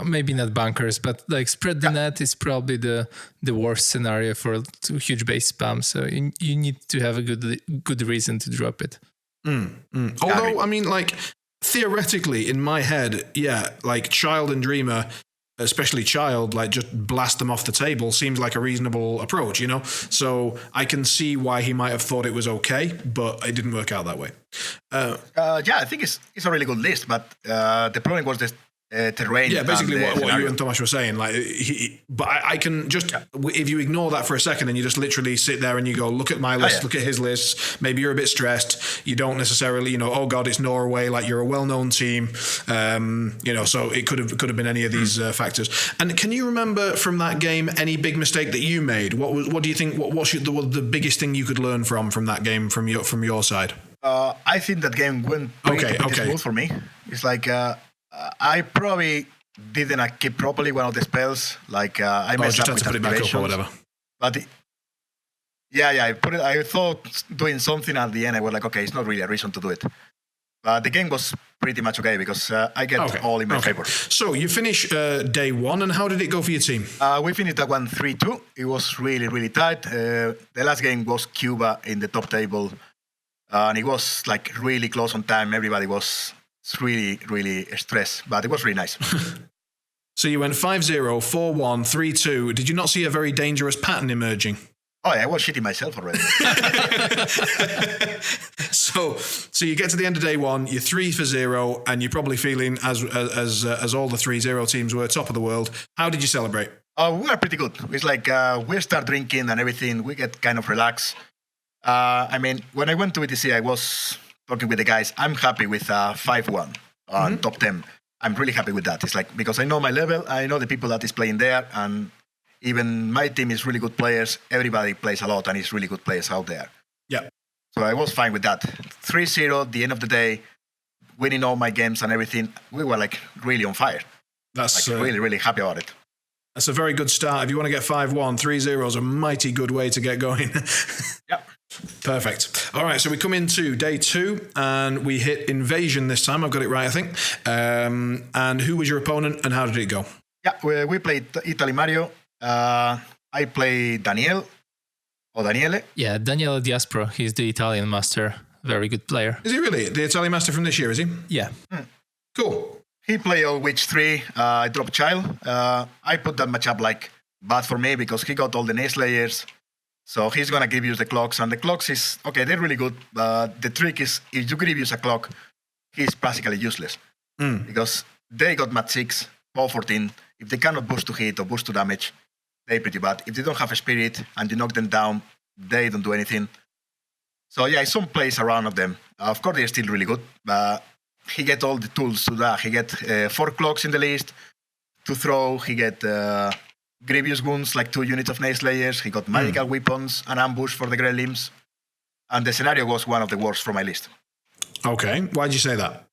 Maybe not Bunkers, but like Spread the Net is probably the worst scenario for huge base spam. So you need to have a good reason to drop it. Although, I mean, like, theoretically, in my head, yeah, like Child and Dreamer, especially Child, like just blast them off the table seems like a reasonable approach, you know? So I can see why he might have thought it was okay, but it didn't work out that way. I think it's a really good list, but the problem was the terrain. Yeah, basically what you and Tomasz were saying. Like, I can just, if you ignore that for a second and you just literally sit there and you go, look at my list, look at his list. Maybe you're a bit stressed. You don't necessarily, you know, oh God, it's Norway. Like, you're a well-known team. You know, so it could have been any of these factors. And can you remember from that game any big mistake that you made? What do you think? What should the biggest thing you could learn from that game from your side? I think that game went pretty smooth for me. It's like. I probably didn't keep properly one of the spells. Like I messed up with put it back up or whatever. But I thought doing something at the end. I was like, okay, it's not really a reason to do it. But the game was pretty much okay because I get all in my favor. So you finish day 1, and how did it go for your team? We finished that one 3-2. It was really, really tight. The last game was Cuba in the top table, and it was like really close on time. Everybody was really, really stressed, but it was really nice. So you went 5-0, 4-1, 3-2. Did you not see a very dangerous pattern emerging? Oh, yeah, I was shitting myself already. So you get to the end of day 1, you're 3-0, and you're probably feeling, as all the 3-0 teams were, top of the world. How did you celebrate? We were pretty good. It's like we start drinking and everything. We get kind of relaxed. I mean, when I went to WTC, I was talking with the guys. I'm happy with 5-1 on top 10. I'm really happy with that. It's like, because I know my level, I know the people that is playing there, and even my team is really good players. Everybody plays a lot and is really good players out there. Yeah. So I was fine with that. 3-0 at the end of the day, winning all my games and everything. We were like really on fire. That's like really, really happy about it. That's a very good start. If you want to get 5-1, 3-0 is a mighty good way to get going. Yeah. Perfect. All right, so we come into day 2 and we hit Invasion this time. I've got it right, I think. And who was your opponent and how did it go? Yeah, we played Italy Mario. I played Daniel. or Daniele. Yeah, Daniele Diaspro. He's the Italian master. Very good player. Is he really? The Italian master from this year, is he? Yeah. Cool. He played all Witch 3. I dropped Child. I put that matchup like bad for me because he got all the Nayslayers. So he's going to give you the clocks. And the clocks is, okay, they're really good. But the trick is, if you give use a clock, he's practically useless. Because they got mat 6, or 14. If they cannot boost to hit or boost to damage, they're pretty bad. If they don't have a spirit and you knock them down, they don't do anything. So yeah, some plays around of them. Of course, they're still really good. He get all the tools to that. He get 4 clocks in the list to throw. He get grievous wounds, like 2 units of Nayslayers. He got magical weapons, an ambush for the Gremlins. And the scenario was one of the worst from my list. Okay. Why'd you say that?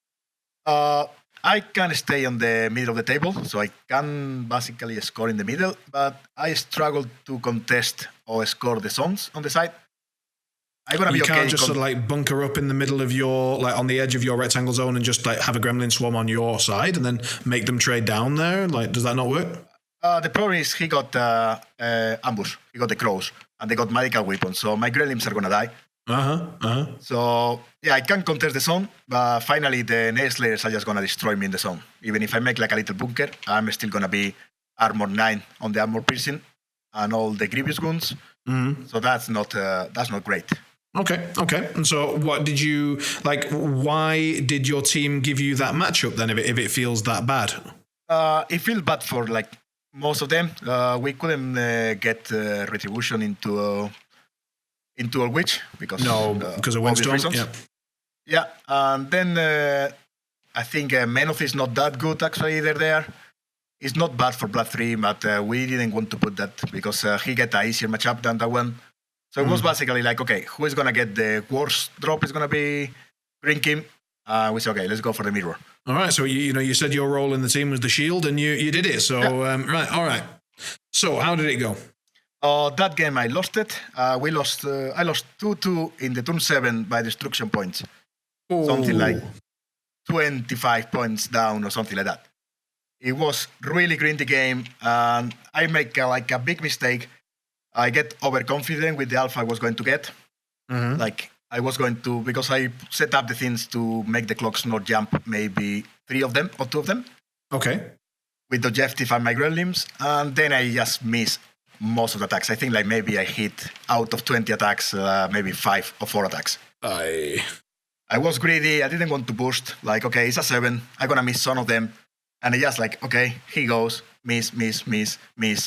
I can stay on the middle of the table, so I can basically score in the middle, but I struggle to contest or score the zones on the side. I'm gonna be you okay. can't just sort of like bunker up in the middle of your, like on the edge of your rectangle zone and just like have a gremlin swarm on your side and then make them trade down there? Like, does that not work? The problem is he got ambush. He got the crows, and they got magical weapons, so my gremlins are gonna die. So yeah, I can contest the zone, but finally the Nayslayers are just gonna destroy me in the zone. Even if I make like a little bunker, I'm still gonna be armor 9 on the armor piercing and all the grievous wounds. So that's not great. Okay. And so what did you, like, why did your team give you that matchup then if it feels that bad? It feels bad for like most of them. We couldn't get retribution into a witch because of windstorm. Yeah, and then I think Menoth is not that good actually either there. It's not bad for Blood 3, but we didn't want to put that because he get an easier matchup than that one. So it was basically like, okay, who is going to get the worst drop is going to be Grymkin. We said, okay, let's go for the mirror. All right, so you said your role in the team was the shield and you did it. So, right, all right. So how did it go? That game I lost it. I lost 2-2 in the turn 7 by destruction points. Ooh. Something like 25 points down or something like that. It was really grindy game, and I make a big mistake. I get overconfident with the alpha I was going to get. Like I was going to, because I set up the things to make the clocks not jump, maybe 3 of them or 2 of them. Okay. With the objective and my gremlins, and then I just miss most of the attacks. I think like maybe I hit out of 20 attacks, maybe 5 or 4 attacks. I was greedy. I didn't want to boost. Like, okay, it's a 7. I'm going to miss some of them. And I just like, okay, he goes, miss, a miss.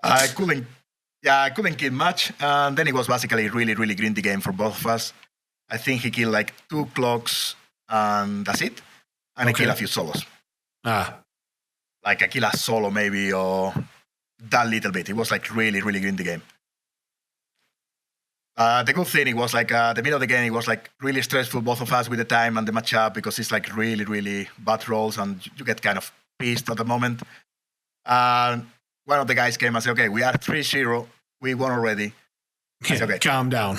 I couldn't kill much. And then it was basically a really, really grindy game for both of us. I think he killed like 2 clocks and that's it. And I killed a few solos. Like I killed a solo maybe or that little bit. It was like really, really grindy game. The good thing, it was like the middle of the game, it was like really stressful, both of us with the time and the matchup, because it's like really, really bad rolls and you get kind of pissed at the moment. One of the guys came and said, okay, we are 3-0, we won already. I said, okay, calm down.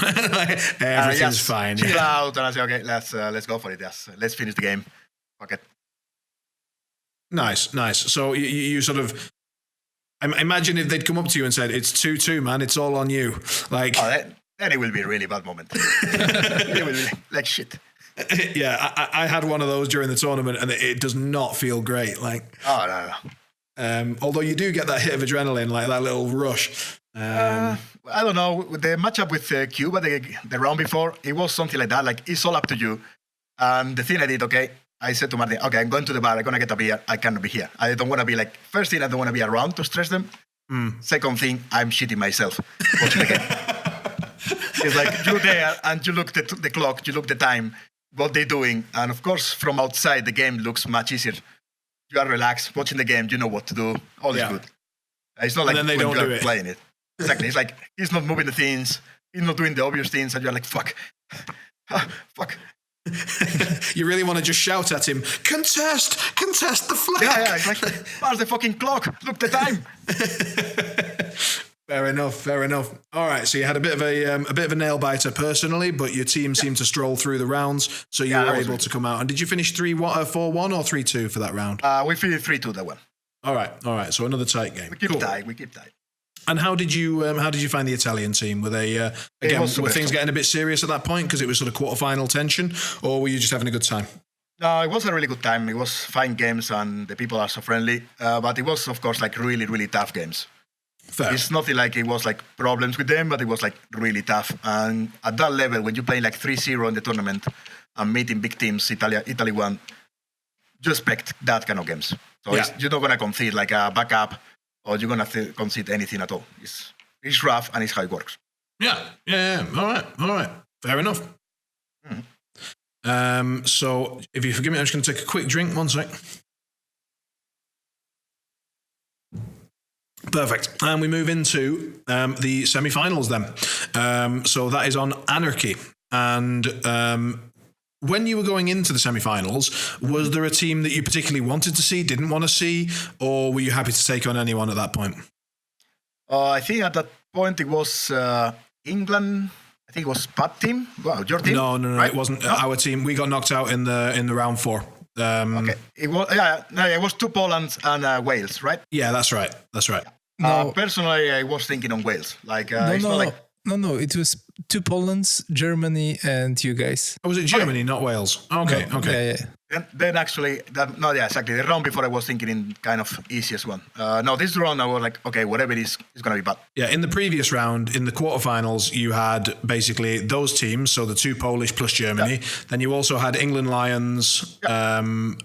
Everything's fine. Chill out. And I said, okay, let's go for it. Yes, let's finish the game. Fuck it. Nice. So you sort of, I imagine if they'd come up to you and said, it's 2-2, man, it's all on you. Like, then it will be a really bad moment. It will be like shit. Yeah, I had one of those during the tournament, and it does not feel great. Like, no. Although you do get that hit of adrenaline, like that little rush. I don't know. The matchup with Cuba, the round before, it was something like that. Like, it's all up to you. And the thing I did, okay, I said to Martin, okay, I'm going to the bar. I'm going to get a beer. I cannot be here. I don't want to be like, first thing, I don't want to be around to stress them. Second thing, I'm shitting myself watching the game. It's like you're there and you look at the clock, you look at the time, what they're doing. And of course, from outside, the game looks much easier. You are relaxed, watching the game, you know what to do. All is good. It's not like when you are playing it. Exactly. It's like he's not moving the things, he's not doing the obvious things, and you're like, fuck. Fuck. You really want to just shout at him, contest the flag. Yeah, it's like, where's the fucking clock? Look the time. Fair enough. All right, so you had a bit of a nail biter personally, but your team seemed to stroll through the rounds, so you were able to come out. And did you finish 4-1 or 3-2 for that round? We finished 3-2 that one. All right. So another tight game. We keep tight. And how did you find the Italian team? Were they again were things getting a bit serious at that point because it was sort of quarterfinal tension, or were you just having a good time? No, it was a really good time. It was fine games and the people are so friendly. But it was, of course, like really, really tough games. Fair. It's nothing like it was like problems with them, but it was like really tough. And at that level, when you play like 3-0 in the tournament and meeting big teams, Italy won, you expect that kind of games. So you're not going to concede like a backup or you're going to concede anything at all. It's rough and it's how it works. Yeah. All right. Fair enough. So if you forgive me, I'm just going to take a quick drink. 1 sec. Perfect. And we move into the semi-finals then. So that is on Anarchy. And when you were going into the semi-finals, was there a team that you particularly wanted to see, didn't want to see, or were you happy to take on anyone at that point? I think at that point it was England. I think it was Pat team. Wow, your team? No, right? It wasn't our team. We got knocked out in the round 4. Okay, it was it was 2 Polands and Wales, right? Yeah, that's right. No. Personally, I was thinking on Wales. Like No. It was 2 Polands, Germany, and you guys. Oh, was it Germany, not Wales? Okay. Yeah. Then actually, exactly. The round before I was thinking in kind of easiest one. No, this round I was like, okay, whatever it is, it's going to be bad. Yeah, in the previous round, in the quarterfinals, you had basically those teams, so the 2 Polish plus Germany. Yeah. Then you also had England Lions,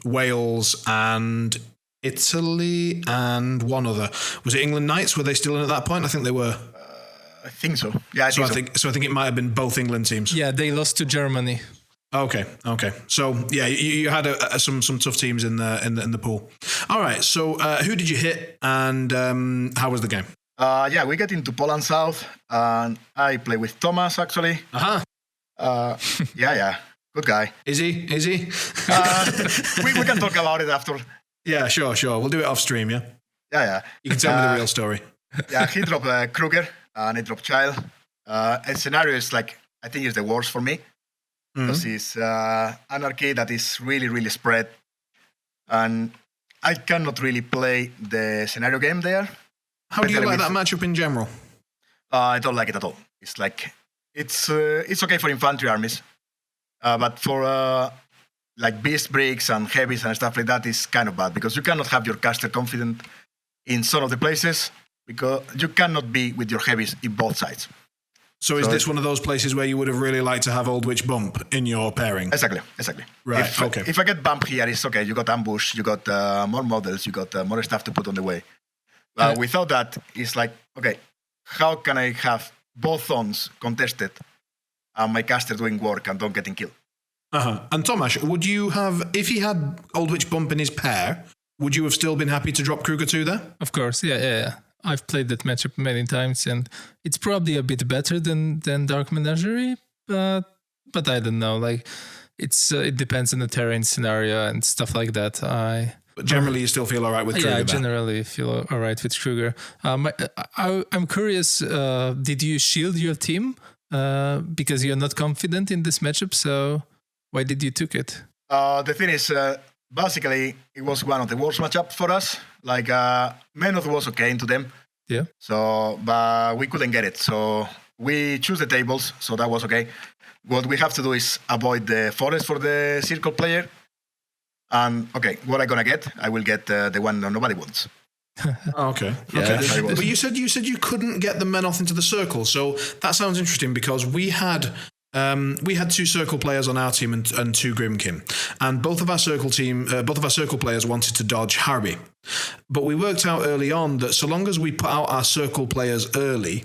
Wales, and Italy, and one other. Was it England Knights? Were they still in at that point? I think they were. I think so. Yeah, I think it might have been both England teams. Yeah, they lost to Germany. Okay. So yeah, you had some tough teams in the pool. All right. So who did you hit, and how was the game? We get into Poland South, and I play with Thomas actually. Good guy. Is he? We can talk about it after. Yeah, sure. We'll do it off stream. Yeah. Yeah. You can tell me the real story. Yeah, he dropped Kruger and I dropped Child. A scenario is like I think is the worst for me. Because it's Anarchy that is really, really spread. And I cannot really play the scenario game there. How do you like that matchup in general? I don't like it at all. It's like, it's okay for infantry armies. But for like beast bricks and heavies and stuff like that is kind of bad. Because you cannot have your caster confident in some of the places. Because you cannot be with your heavies in both sides. So is this one of those places where you would have really liked to have Old Witch Bump in your pairing? Exactly. Right, If I get bump here, it's okay. You got ambush, you got more models, you got more stuff to put on the way. Without that, it's like, okay, how can I have both zones contested and my caster doing work and don't getting killed? And Tomasz, would you have, if he had Old Witch Bump in his pair, would you have still been happy to drop Kruger 2 there? Of course, yeah. I've played that matchup many times, and it's probably a bit better than Dark Menagerie, but I don't know. Like, it depends on the terrain scenario and stuff like that. But generally, you still feel all right with Kruger? Yeah, I generally feel all right with Kruger. I'm curious, did you shield your team because you're not confident in this matchup? So why did you took it? The thing is, basically, it was one of the worst matchups for us. Like, Menoth was okay into them. Yeah. So, but we couldn't get it. So we choose the tables. So that was okay. What we have to do is avoid the forest for the circle player. And okay, what I'm gonna get? I will get the one that nobody wants. Okay. But you said you couldn't get the Menoth into the circle. So that sounds interesting because we had 2 circle players on our team and 2 Grymkin, and both of our circle players wanted to dodge Harby. But we worked out early on that so long as we put out our circle players early,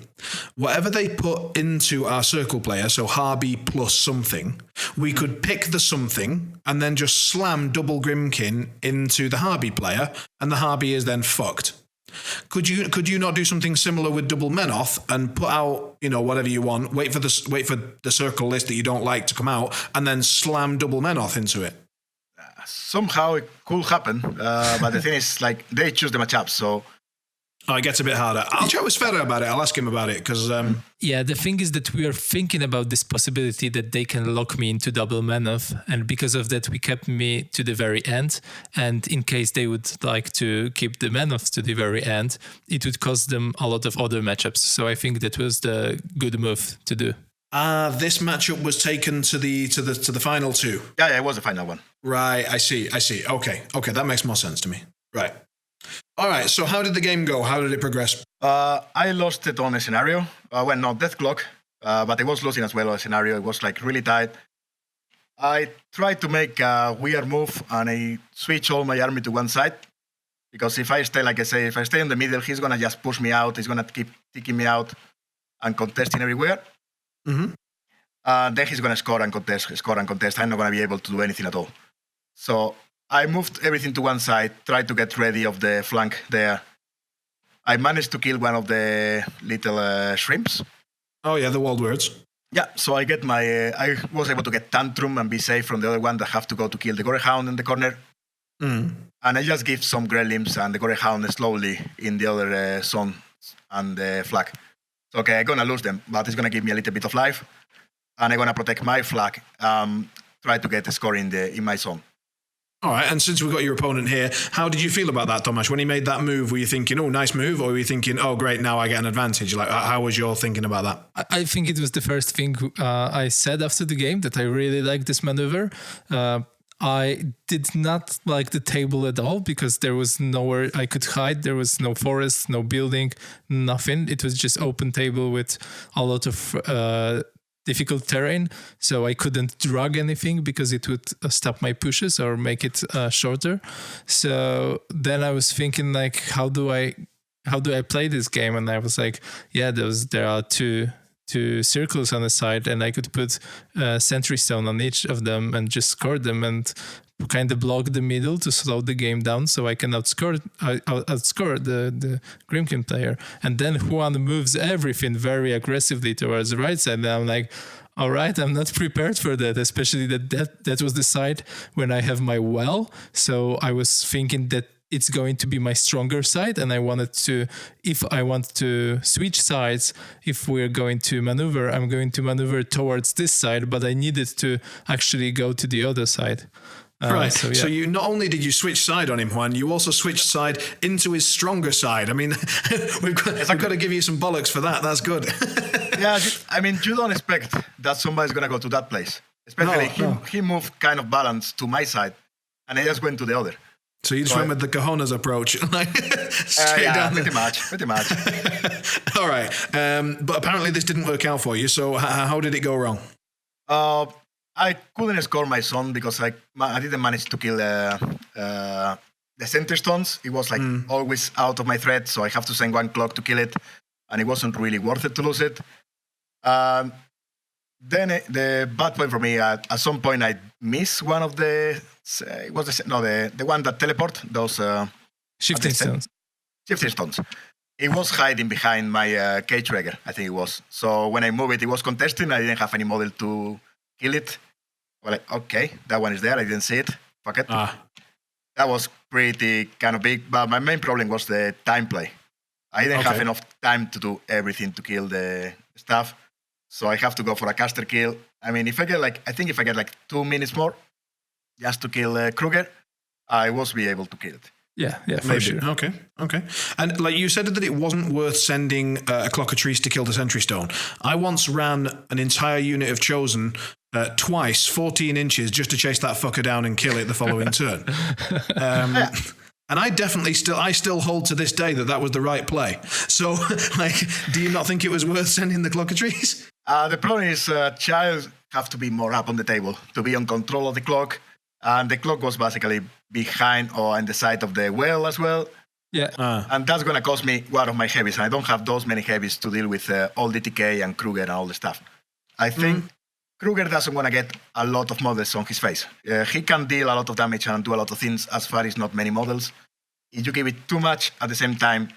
whatever they put into our circle player, so Harby plus something, we could pick the something and then just slam double Grymkin into the Harby player, and the Harby is then fucked. Could you not do something similar with double Menoth and put out, whatever you want, wait for the circle list that you don't like to come out, and then slam double Menoth into it? Somehow it could happen, but the thing is, like, they choose the matchup, so Oh, it gets a bit harder. I'll chat with Sfera about it. I'll ask him about it because... Yeah, the thing is that we are thinking about this possibility that they can lock me into double Manoth, and because of that, we kept me to the very end. And in case they would like to keep the Manoth to the very end, it would cost them a lot of other matchups. So I think that was the good move to do. This matchup was taken to the final two. Yeah, it was the final one. Right, I see. Okay, that makes more sense to me. Right. All right, so how did the game go? How did it progress? I lost it on a scenario. Not death clock, but I was losing as well on a scenario. It was like really tight. I tried to make a weird move and I switch all my army to one side. Because if I stay, like I say, if I stay in the middle, he's going to just push me out. He's going to keep taking me out and contesting everywhere. Mm-hmm. Then he's going to score and contest. I'm not going to be able to do anything at all. So I moved everything to one side, tried to get ready of the flank there. I managed to kill one of the little shrimps. Oh yeah, the wild words. Yeah, so I was able to get Tantrum and be safe from the other one that have to go to kill the Gorehound in the corner. Mm. And I just give some Gremlins and the Gorehound slowly in the other zone and the flag. So okay, I'm going to lose them, but it's going to give me a little bit of life. And I'm going to protect my flag, try to get a score in my zone. All right, and since we've got your opponent here, how did you feel about that, Tomasz? When he made that move, were you thinking, oh, nice move? Or were you thinking, oh, great, now I get an advantage? Like, how was your thinking about that? I think it was the first thing I said after the game, that I really liked this maneuver. I did not like the table at all because there was nowhere I could hide. There was no forest, no building, nothing. It was just open table with a lot of difficult terrain. So I couldn't drag anything because it would stop my pushes or make it shorter. So then I was thinking, like, how do I play this game? And I was like, yeah, there are two circles on the side, and I could put sentry stone on each of them and just score them and kind of block the middle to slow the game down so I can outscore the Grymkin player. And then Juan moves everything very aggressively towards the right side. And I'm like, all right, I'm not prepared for that, especially that was the side when I have my well. So I was thinking that it's going to be my stronger side, and if I want to switch sides, if we're going to maneuver, I'm going to maneuver towards this side, but I needed to actually go to the other side. Right. So you not only did you switch side on him, Juan, you also switched side into his stronger side. I mean, I've got to give you some bollocks for that. That's good. Yeah, I mean, you don't expect that somebody's going to go to that place. Especially he moved kind of balanced to my side, and I just went to the other. So you just went with the cojones approach, straight down. Pretty much. All right, but apparently this didn't work out for you. So how did it go wrong? I couldn't score my son because I didn't manage to kill the center stones. It was like always out of my threat, so I have to send one clock to kill it, and it wasn't really worth it to lose it. Then the bad point for me, at some point I missed one of the one that teleport, those shifting stones. Shifting stones. It was hiding behind my cage trigger, I think it was. So when I moved it, it was contesting. I didn't have any model to kill it. Well, like, okay, that one is there. I didn't see it. Fuck it. That was pretty kind of big. But my main problem was the time play. I didn't have enough time to do everything to kill the stuff. So I have to go for a caster kill. I mean, if I get 2 minutes more just to kill Kruger, I will be able to kill it. Yeah, for maybe. Sure. Okay. And like you said that it wasn't worth sending a clockatrice to kill the sentry stone. I once ran an entire unit of Chosen twice, 14 inches, just to chase that fucker down and kill it the following turn. And I still hold to this day that was the right play. So, do you not think it was worth sending the clockatrice? The problem is Child have to be more up on the table to be on control of the clock. And the clock was basically behind or on the side of the well as well. Yeah. And that's going to cost me one of my heavies. And I don't have those many heavies to deal with all DTK and Kruger and all the stuff. I think Kruger doesn't want to get a lot of models on his face. He can deal a lot of damage and do a lot of things as far as not many models. If you give it too much at the same time,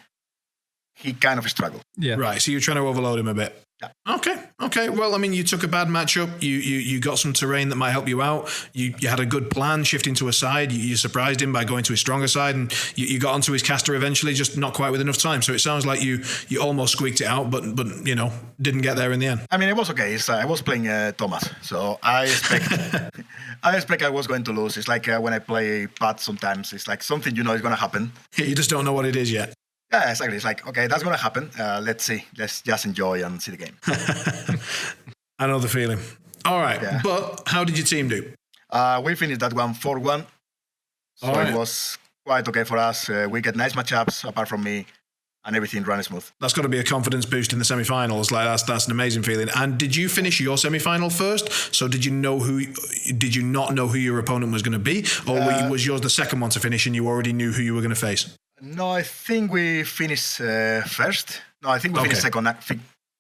he kind of struggled. Yeah. Right, so you're trying to overload him a bit. Yeah. Okay. Well, I mean, you took a bad matchup. You got some terrain that might help you out. You had a good plan shifting to a side. You surprised him by going to his stronger side, and you got onto his caster eventually, just not quite with enough time. So it sounds like you almost squeaked it out, but didn't get there in the end. I mean, it was okay. I was playing Thomas, so I expect I was going to lose. It's like when I play Pat sometimes. It's like something is going to happen. You just don't know what it is yet. Yeah, exactly. It's like, okay, that's going to happen. Let's see. Let's just enjoy and see the game. I know the feeling. All right, Yeah. But how did your team do? We finished that one 4-1. So All right. It was quite okay for us. We get nice matchups apart from me, and everything ran smooth. That's got to be a confidence boost in the semi-finals. Like that's an amazing feeling. And did you finish your semi-final first? So did you not know who your opponent was going to be, or was yours the second one to finish and you already knew who you were going to face? No, I think we finished first. No, I think we finished second. I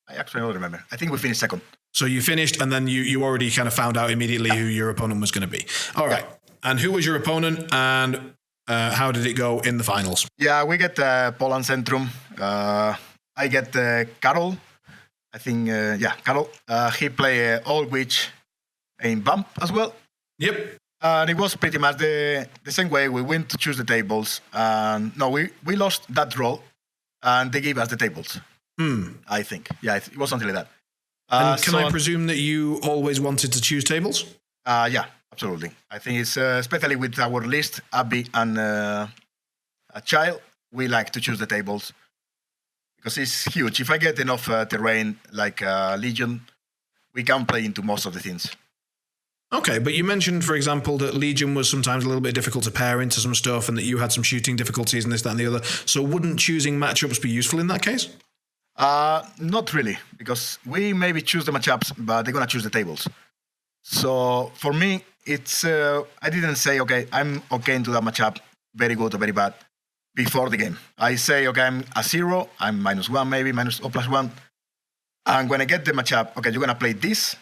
actually don't remember. I think we finished second. So you finished, and then you already kind of found out immediately who your opponent was going to be. All right. And who was your opponent, and how did it go in the finals? Yeah, we get Poland Centrum. I get Karol. I think, Karol. He played All Witch in Bump as well. Yep. And it was pretty much the same way. We went to choose the tables. We lost that role, and they gave us the tables. I think. Yeah, it was something like that. And can I presume that you always wanted to choose tables? Yeah, absolutely. I think it's especially with our list, Abby and a child, we like to choose the tables because it's huge. If I get enough terrain like Legion, we can play into most of the things. Okay, but you mentioned, for example, that Legion was sometimes a little bit difficult to pair into some stuff and that you had some shooting difficulties and this, that, and the other. So wouldn't choosing matchups be useful in that case? Not really, because we maybe choose the matchups, but they're going to choose the tables. So for me, it's I didn't say, okay, I'm okay into that matchup, very good or very bad, before the game. I say, okay, I'm a 0, I'm -1 maybe, -0+1. And when I get the matchup, okay, you're going to play this.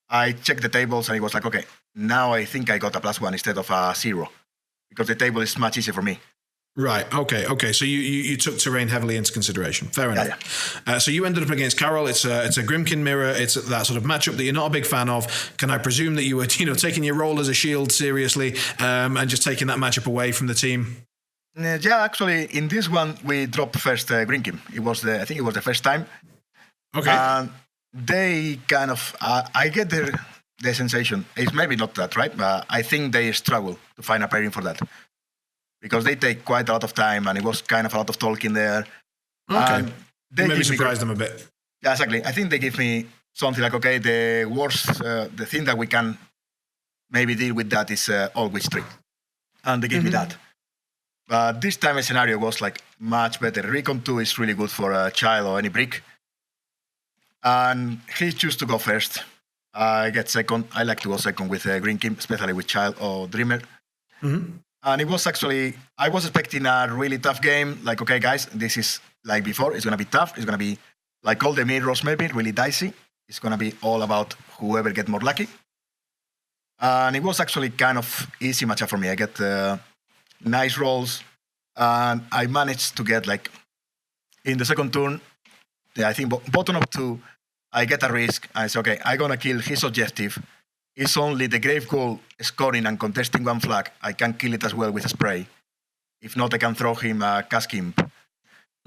I check the tables and it was like, okay, now I think I got a +1 instead of a 0 because the table is much easier for me. Right. Okay. So you took terrain heavily into consideration. Fair enough. Yeah. So you ended up against Karol. It's a Grymkin mirror. It's that sort of matchup that you're not a big fan of. Can I presume that you were, taking your role as a shield seriously and just taking that matchup away from the team? Yeah, actually, in this one we dropped first Grymkin. I think it was the first time. Okay. They kind of, I get the sensation. It's maybe not that, right? But I think they struggle to find a pairing for that. Because they take quite a lot of time, and it was kind of a lot of talking there. Okay. They maybe surprised them a bit. Yeah, exactly. I think they give me something like, okay, the worst, the thing that we can maybe deal with that is All Witch 3. And they gave me that. But this time the scenario was like much better. Recon 2 is really good for a child or any brick. And he chose to go first. I get second. I like to go second with Grymkin, especially with child or Dreamer. Mm-hmm. And it was actually, I was expecting a really tough game. Like, okay, guys, this is like before. It's going to be tough. It's going to be like all the mirrors, maybe, really dicey. It's going to be all about whoever gets more lucky. And it was actually kind of easy matchup for me. I get nice rolls. And I managed to get, like, in the second turn, I think bottom of 2, I get a risk. I say, okay, I'm going to kill his objective. It's only the Grave Ghoul scoring and contesting one flag. I can kill it as well with a spray. If not, I can throw him a Cask Imp.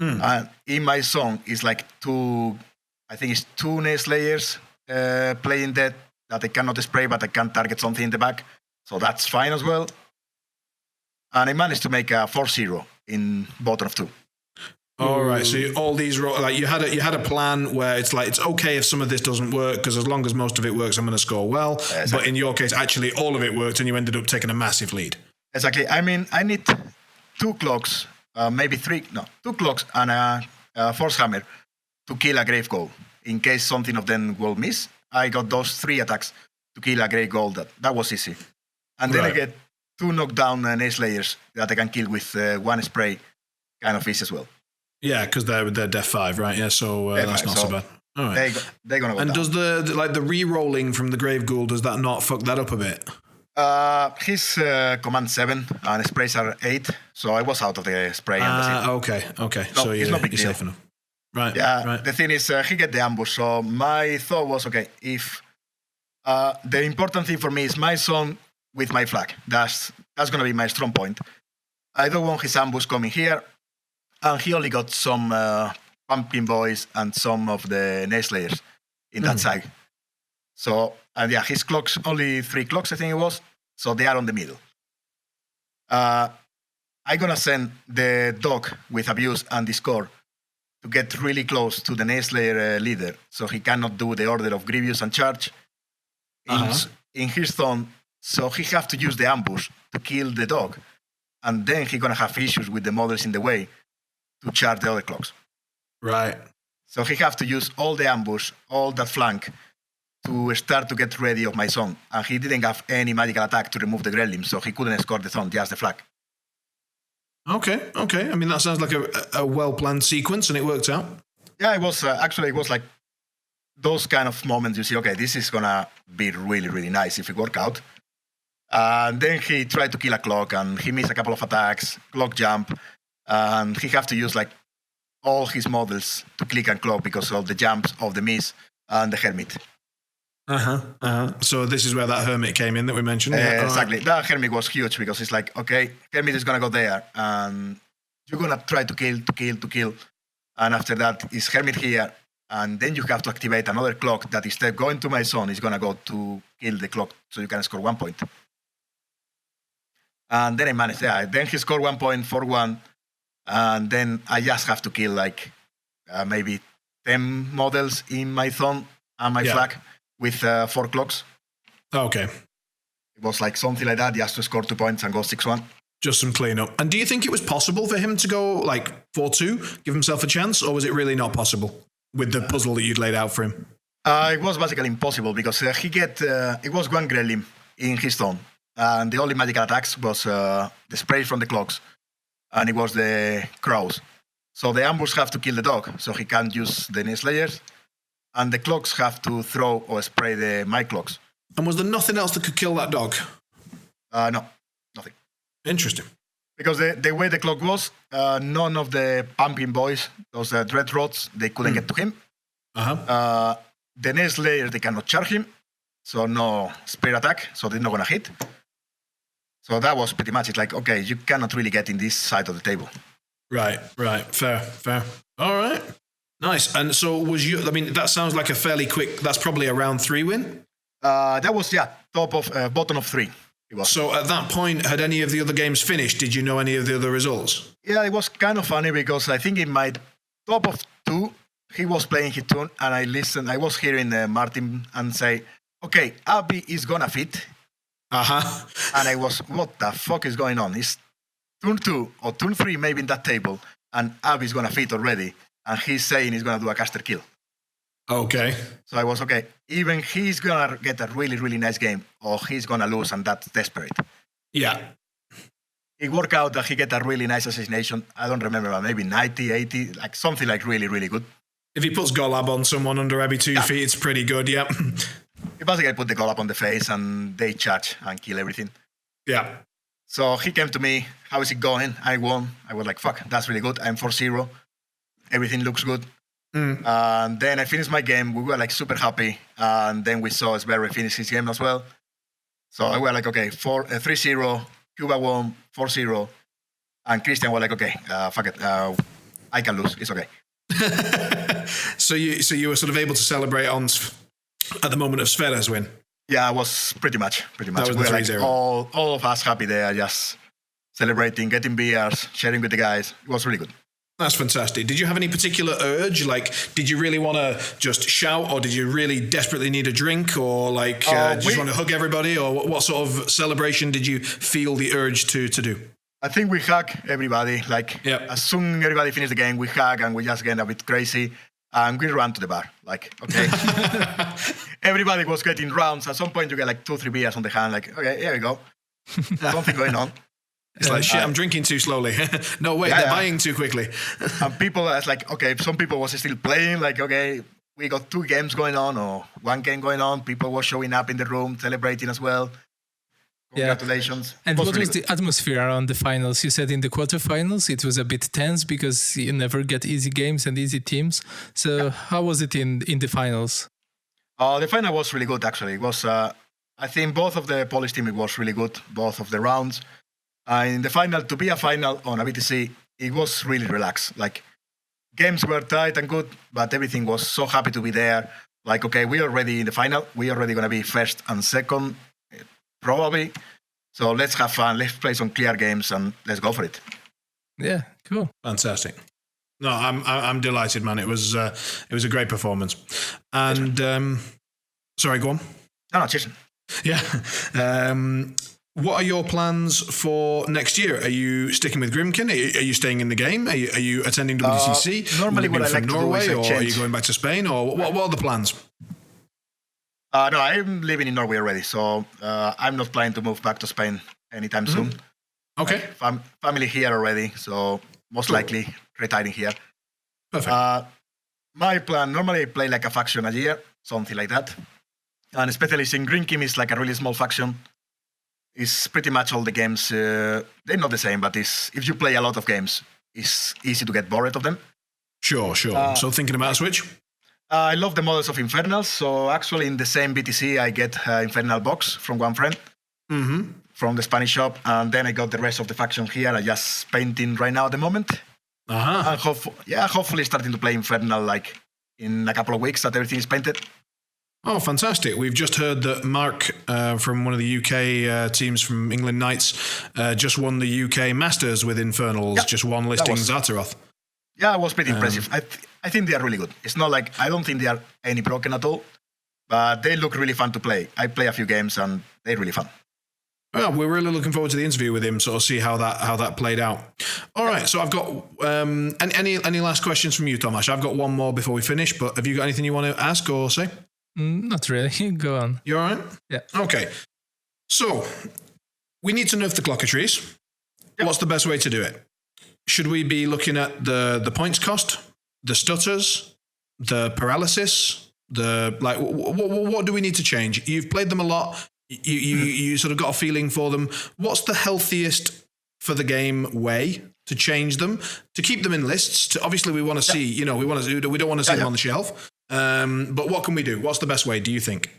And in my song, it's like 2 Nail Slayers playing dead that I cannot spray, but I can target something in the back. So that's fine as well. And I managed to make a 4-0 in bottom of 2. All right. So all these, like you had a plan where it's like, it's okay if some of this doesn't work because as long as most of it works, I'm going to score well. Exactly. But in your case, actually, all of it worked and you ended up taking a massive lead. Exactly. I mean, I need 2 clocks, maybe 3, 2 clocks and a Force Hammer to kill a Grave Ghoul. In case something of them will miss, I got those 3 attacks to kill a Grave Ghoul. That was easy. And then I get 2 knockdown Nail Slayers that I can kill with 1 spray, kind of easy as well. Yeah, because they're Def 5, right? Yeah, so that's not so bad. All right. They're gonna go and down. Does the re-rolling from the Grave Ghoul, does that not fuck that up a bit? He's command 7 and sprays are 8, so I was out of the spray. Okay. No, So it's not big you're deal. safe enough. Right. Yeah, Right. the thing is, he get the ambush. So my thought was, okay, if the important thing for me is my son with my flag. That's going to be my strong point. I don't want his ambush coming here. And he only got some pumpkin boys and some of the nayslayers in that side. So, and yeah, his clocks, only 3 clocks, I think it was. So they are on the middle. I'm going to send the dog with abuse and discord to get really close to the Nayslayer leader, so he cannot do the order of Grievous and charge in his turn. So he have to use the ambush to kill the dog, and then he gonna have issues with the models in the way to charge the other clocks. Right. So he have to use all the ambush, all that flank, to start to get ready of my son. And he didn't have any magical attack to remove the Gremlin, so he couldn't score the thorn, just the flag. Okay. I mean, that sounds like a well-planned sequence, and it worked out. Yeah, it was actually, it was like those kind of moments you see, okay, this is gonna be really, really nice if it work out. And then he tried to kill a clock, and he missed a couple of attacks, clock jump, and he have to use like all his models to click and clock because of the jumps of the miss and the hermit. So this is where that hermit came in that we mentioned. Yeah, Exactly. right. That hermit was huge because it's like, okay, hermit is gonna go there, and you're gonna try to kill, and after that is hermit here, and then you have to activate another clock that instead going to my son is gonna go to kill the clock, so you can score 1 point. And then I managed. Yeah, then he scored 1 point for 1, and then I just have to kill like maybe 10 models in my thumb and my flag with 4 clocks. Okay. It was like something like that. He has to score 2 points and go 6-1. Just some cleanup. And do you think it was possible for him to go like 4-2, give himself a chance, or was it really not possible with the puzzle that you'd laid out for him? It was basically impossible because it was 1 Gremlin in his turn, and the only magical attacks was the spray from the clocks, and it was the crows. So the ambush have to kill the dog, so he can't use the Nayslayers, and the clocks have to throw or spray my clocks. And was there nothing else that could kill that dog? No, nothing. Interesting. Because the way the clock was, none of the pumpkin boys, those dread rods, they couldn't get to him. The Nayslayers, they cannot charge him, so no spear attack, so they're not going to hit. So that was pretty much it. Like, okay, you cannot really get in this side of the table. Right. Fair. All right. Nice. And so that sounds like a fairly quick, that's probably a round 3 win? That was, bottom of 3. It was. So at that point, had any of the other games finished? Did you know any of the other results? Yeah, it was kind of funny because I think in my top of 2, he was playing his tune, and I was hearing Martin and say, okay, Abby is going to fit. And I was, what the fuck is going on? It's turn 2 or turn 3 maybe in that table, and Abby's going to fit already, and he's saying he's going to do a caster kill. Okay. So I was, okay, even he's going to get a really, really nice game, or he's going to lose, and that's desperate. Yeah. It worked out that he get a really nice assassination. I don't remember, but maybe 90, 80, like something like really, really good. If he puts Golab on someone under every 2 feet, it's pretty good, yeah. He basically put the goal up on the face and they charge and kill everything. Yeah. So he came to me, how is it going? I won. I was like, fuck, that's really good. I'm 4-0. Everything looks good. And then I finished my game. We were like super happy. And then we saw Sverre finish his game as well. So I was like, okay, 3-0, Cuba won, 4-0. And Christian was like, okay, fuck it. I can lose. It's okay. So you were sort of able to celebrate at the moment of Sverre's win? Yeah, I was pretty much. That was We the were like 3-0. all of us happy there, just celebrating, getting beers, sharing with the guys. It was really good. That's fantastic. Did you have any particular urge? Like, did you really want to just shout, or did you really desperately need a drink, or like, did you just want to hug everybody, or what sort of celebration did you feel the urge to do? I think we hug everybody. Like, Yep. as soon as everybody finished the game, we hug and we just get a bit crazy. And we ran to the bar. Like, okay. Everybody was getting rounds. At some point, you get like 2-3 beers on the hand. Like, okay, here we go. Something going on. It's like, shit, I'm drinking too slowly. No, wait, they're buying too quickly. And people was like, okay, some people was still playing. Like, okay, we got 2 games going on or 1 game going on. People were showing up in the room, celebrating as well. Congratulations. And what really was good. the atmosphere around the finals? You said in the quarterfinals it was a bit tense because you never get easy games and easy teams. So how was it in the finals? The final was really good, actually. It was, I think both of the Polish team, it was really good, both of the rounds. In the final, to be a final on a WTC, it was really relaxed. Like, games were tight and good, but everything was so happy to be there. Like, okay, we're already in the final. We're already going to be first and second, probably. So let's have fun. Let's play some clear games and let's go for it. Yeah, cool. Fantastic. No, I'm delighted, man. It was a great performance. And sorry, go on. No, cheers. Yeah. What are your plans for next year? Are you sticking with Grymkin? Are you staying in the game? Are you attending WTC? Normally, what I like Norway, to do is or are you going back to Spain? Or what are the plans? No, I'm living in Norway already, so I'm not planning to move back to Spain anytime soon. Okay. Family here already, so most likely retiring here. Perfect. My plan, normally I play like a faction a year, something like that. And especially since Grymkin is like a really small faction, it's pretty much all the games, they're not the same, but if you play a lot of games, it's easy to get bored of them. Sure. So thinking about a switch? I love the models of Infernals, so actually in the same BTC I get Infernal box from one friend from the Spanish shop, and then I got the rest of the faction here. I just painting right now at the moment. And hopefully starting to play Infernal like in a couple of weeks that everything is painted. Oh, fantastic. We've just heard that Mark from one of the UK teams from England Knights just won the UK Masters with Infernals, just one listing Zataroth. Yeah, it was pretty impressive. I think they are really good. It's not like, I don't think they are any broken at all, but they look really fun to play. I play a few games and they're really fun. Well, we're really looking forward to the interview with him, sort of see how that played out. All right, so I've got any last questions from you, Tomasz? I've got one more before we finish, but have you got anything you want to ask or say? Not really. Go on. You all right? Yeah. Okay. So, we need to nerf the clockatrice. Yep. What's the best way to do it? Should we be looking at the points cost, the stutters, the paralysis, what do we need to change? You've played them a lot. You sort of got a feeling for them. What's the healthiest for the game way to change them, to keep them in lists? Obviously, we want to see, we don't want to see them on the shelf. But what can we do? What's the best way, do you think?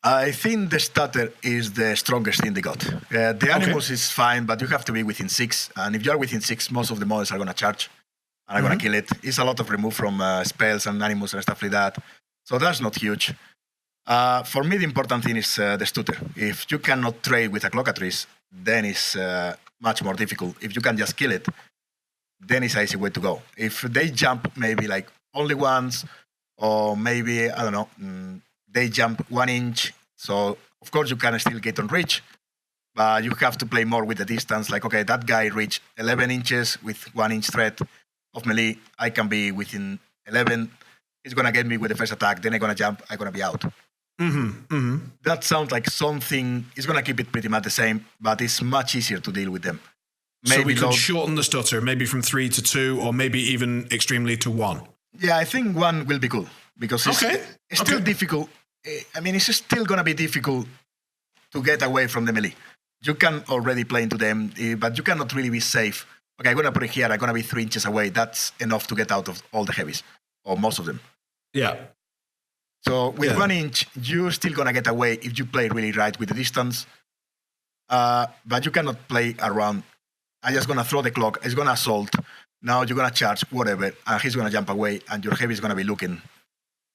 I think the stutter is the strongest thing they got. The animals is fine, but you have to be within 6. And if you are within 6, most of the models are going to charge and are going to kill it. It's a lot of remove from spells and animals and stuff like that. So that's not huge. For me, the important thing is the stutter. If you cannot trade with a clockatrice, then it's much more difficult. If you can just kill it, then it's an easy way to go. If they jump maybe like only once, or maybe, I don't know, they jump 1 inch. So, of course, you can still get on reach, but you have to play more with the distance. Like, okay, that guy reached 11 inches with 1 inch threat of melee. I can be within 11. He's going to get me with the first attack. Then I'm going to jump. I'm going to be out. That sounds like something, it's going to keep it pretty much the same, but it's much easier to deal with them. Maybe so we could shorten the stutter, maybe from 3 to 2, or maybe even extremely to 1. Yeah, I think 1 will be cool, because it's still difficult. I mean, it's still going to be difficult to get away from the melee. You can already play into them, but you cannot really be safe. Okay, I'm going to put it here. I'm going to be 3 inches away. That's enough to get out of all the heavies, or most of them. Yeah. So with 1 inch, you're still going to get away if you play really right with the distance. But you cannot play around. I'm just going to throw the clock. It's going to assault. Now you're going to charge, whatever, and he's going to jump away, and your heavy is going to be looking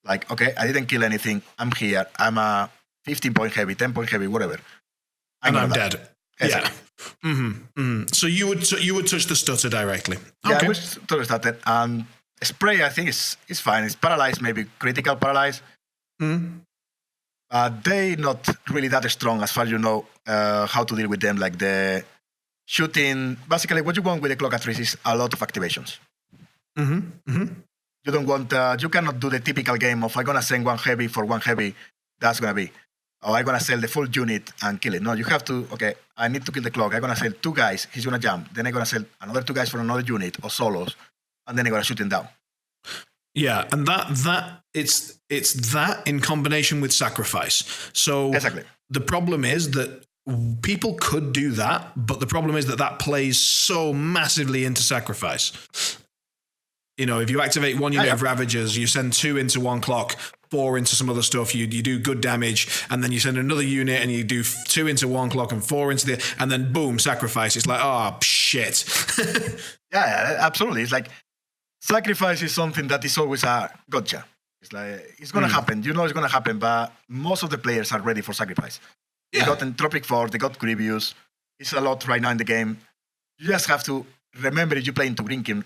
like, okay, I didn't kill anything. I'm here. I'm a 15-point heavy, 10-point heavy, whatever. And I'm dead. Exactly. Yeah. So you would touch the stutter directly. Yeah, I would touch the stutter. And spray, I think, is fine. It's paralyzed, maybe critical paralyzed. They not really that strong as far as you know how to deal with them. Like the shooting, basically what you want with the clockatrice is a lot of activations. You don't want, you cannot do the typical game of I'm going to send 1 heavy for 1 heavy. That's going to be, or I'm going to sell the full unit and kill it. No, you have to, okay, I need to kill the clock. I'm going to sell 2 guys. He's going to jump. Then I'm going to sell another 2 guys for another unit or solos. And then I'm going to shoot him down. Yeah, and that it's that in combination with sacrifice. So exactly. The problem is that people could do that, but the problem is that plays so massively into sacrifice. You know, if you activate one unit of Ravagers, you send 2 into one clock, 4 into some other stuff, you do good damage, and then you send another unit and you do 2 into one clock and 4 into the, and then boom, sacrifice. It's like, oh, shit. Yeah, absolutely. It's like, sacrifice is something that is always a gotcha. It's like, it's going to happen. You know it's going to happen, but most of the players are ready for sacrifice. They got Entropic Force, they got Grievous. It's a lot right now in the game. You just have to remember, if you play into Grymkin,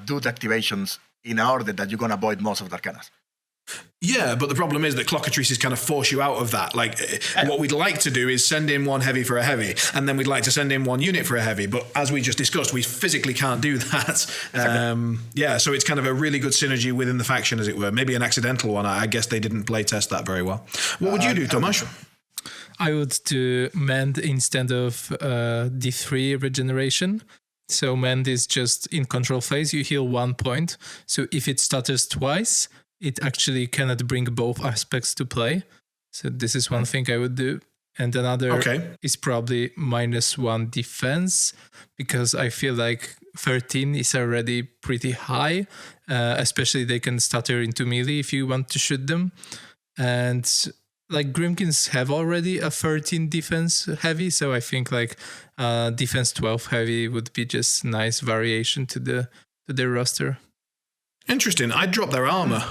do the activations in order that you're going to avoid most of the Arcanas. Yeah, but the problem is that clockatrices kind of force you out of that. Like, what we'd like to do is send in one heavy for a heavy, and then we'd like to send in one unit for a heavy. But as we just discussed, we physically can't do that. Yeah, so it's kind of a really good synergy within the faction, as it were. Maybe an accidental one. I guess they didn't play test that very well. What would you do, Tomasz? I would do Mend instead of D3 regeneration. So Mend is just in control phase, you heal 1 point. So if it stutters twice, it actually cannot bring both aspects to play. So this is one thing I would do. And another is probably -1 defense, because I feel like 13 is already pretty high, especially they can stutter into melee if you want to shoot them. And like Grymkins have already a 13 defense heavy, so I think like defense 12 heavy would be just nice variation to their roster. Interesting. I'd drop their armor.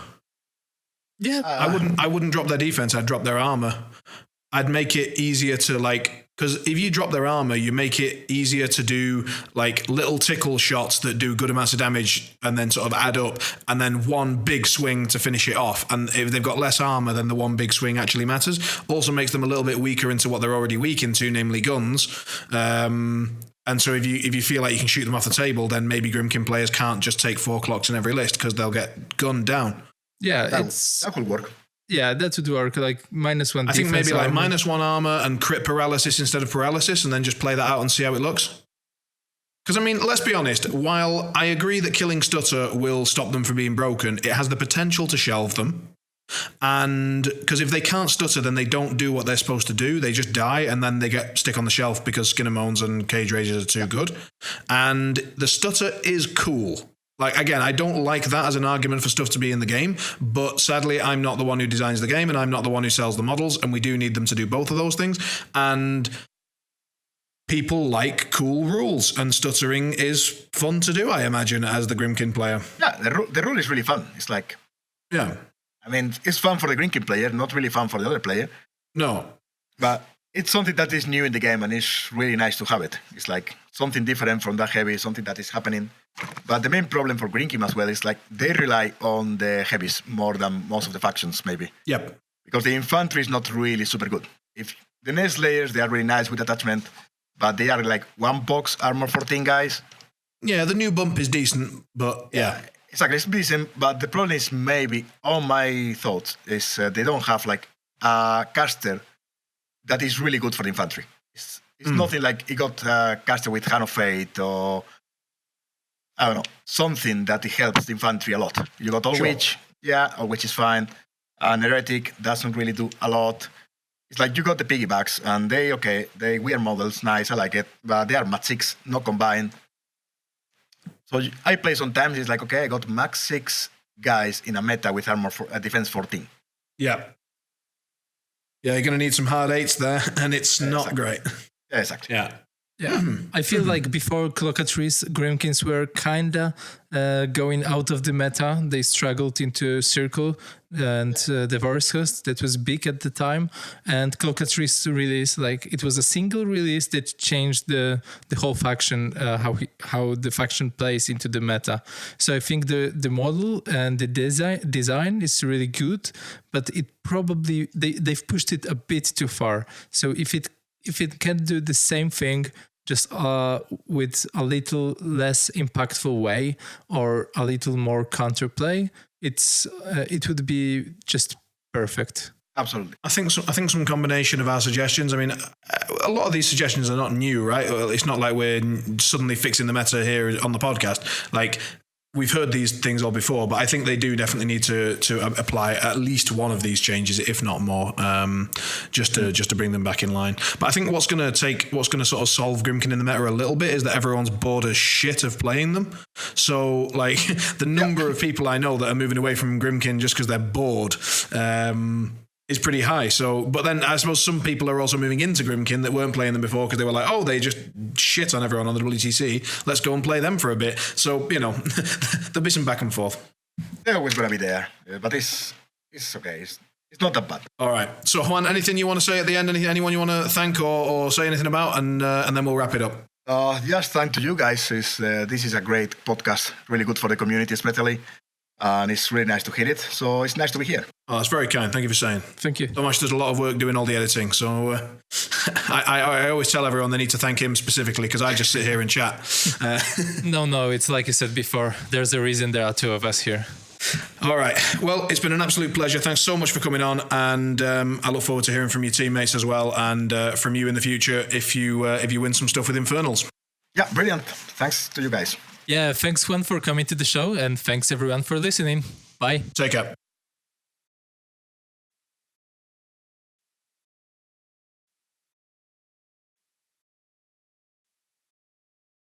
Yeah, I wouldn't drop their defense. I'd drop their armor. I'd make it easier to like, because if you drop their armor, you make it easier to do like little tickle shots that do good amounts of damage and then sort of add up, and then one big swing to finish it off. And if they've got less armor, then the one big swing actually matters. Also makes them a little bit weaker into what they're already weak into, namely guns. And so if you feel like you can shoot them off the table, then maybe Grymkin players can't just take 4 clocks in every list because they'll get gunned down. Yeah, that could work. Yeah, that would work. Like -1 I think maybe like -1 armor and crit paralysis instead of paralysis, and then just play that out and see how it looks. Because, I mean, let's be honest, while I agree that killing stutter will stop them from being broken, it has the potential to shelve them. And because if they can't stutter, then they don't do what they're supposed to do. They just die, and then they get stick on the shelf because Skin and Moans and Cage Rages are too good. And the stutter is cool. Like, again, I don't like that as an argument for stuff to be in the game, but sadly, I'm not the one who designs the game, and I'm not the one who sells the models, and we do need them to do both of those things. And people like cool rules, and stuttering is fun to do, I imagine, as the Grymkin player. Yeah, the rule is really fun. It's like... Yeah. I mean, it's fun for the Grymkin player, not really fun for the other player. No. But it's something that is new in the game, and it's really nice to have it. It's like something different from that heavy, something that is happening. But the main problem for Grymkin as well is like they rely on the heavies more than most of the factions, maybe. Yep. Because the infantry is not really super good. If the Nest Slayers, they are really nice with attachment, but they are like 1 box armor 14 guys. Yeah, the new bump is decent, but yeah. Exactly, it's decent, but the problem is maybe, on my thoughts, is they don't have like a caster that is really good for the infantry. It's nothing like he got a caster with Hand of Fate or, I don't know, something that helps the infantry a lot. You got All Witch, All Witch is fine. And Heretic doesn't really do a lot. It's like you got the piggybacks, and they weird models, nice, I like it, but they are max 6, not combined. So I play sometimes, it's like, I got max 6 guys in a meta with armor for defense 14. Yeah. Yeah, you're going to need some hard 8s there, and it's not great. Yeah, exactly. Yeah. Yeah, I feel like before Clockatrice, Grymkins were kinda going out of the meta. They struggled into Circle and the Vor's Host that was big at the time. And Clockatrice release, like it was a single release that changed the whole faction, how the faction plays into the meta. So I think the model and the design is really good, but it probably they've pushed it a bit too far. So if it can do the same thing, just with a little less impactful way or a little more counterplay, it would be just perfect. Absolutely. I think some combination of our suggestions. I mean, a lot of these suggestions are not new, right? It's not like we're suddenly fixing the meta here on the podcast. Like, we've heard these things all before, but I think they do definitely need to apply at least one of these changes, if not more, just to bring them back in line. But I think what's going to sort of solve Grymkin in the meta a little bit is that everyone's bored as shit of playing them. So like the number of people I know that are moving away from Grymkin just because they're bored is pretty high. So, but then I suppose some people are also moving into Grymkin that weren't playing them before because they were like, oh, they just shit on everyone on the WTC. Let's go and play them for a bit. So, there'll be some back and forth. They're always going to be there, but it's okay. It's not that bad. All right. So, Juan, anything you want to say at the end? Anyone you want to thank or say anything about? And then we'll wrap it up. Just thank to you guys. This is a great podcast, really good for the community especially. And it's really nice to hear it. So it's nice to be here. Oh, that's very kind. Thank you for saying. Thank you. Tomasz does a lot of work doing all the editing. So I always tell everyone they need to thank him specifically because I just sit here and chat. No, it's like you said before. There's a reason there are two of us here. All right. Well, it's been an absolute pleasure. Thanks so much for coming on. And I look forward to hearing from your teammates as well and from you in the future if you win some stuff with Infernals. Yeah, brilliant. Thanks to you guys. Yeah, thanks Juan for coming to the show and thanks everyone for listening. Bye. Take care.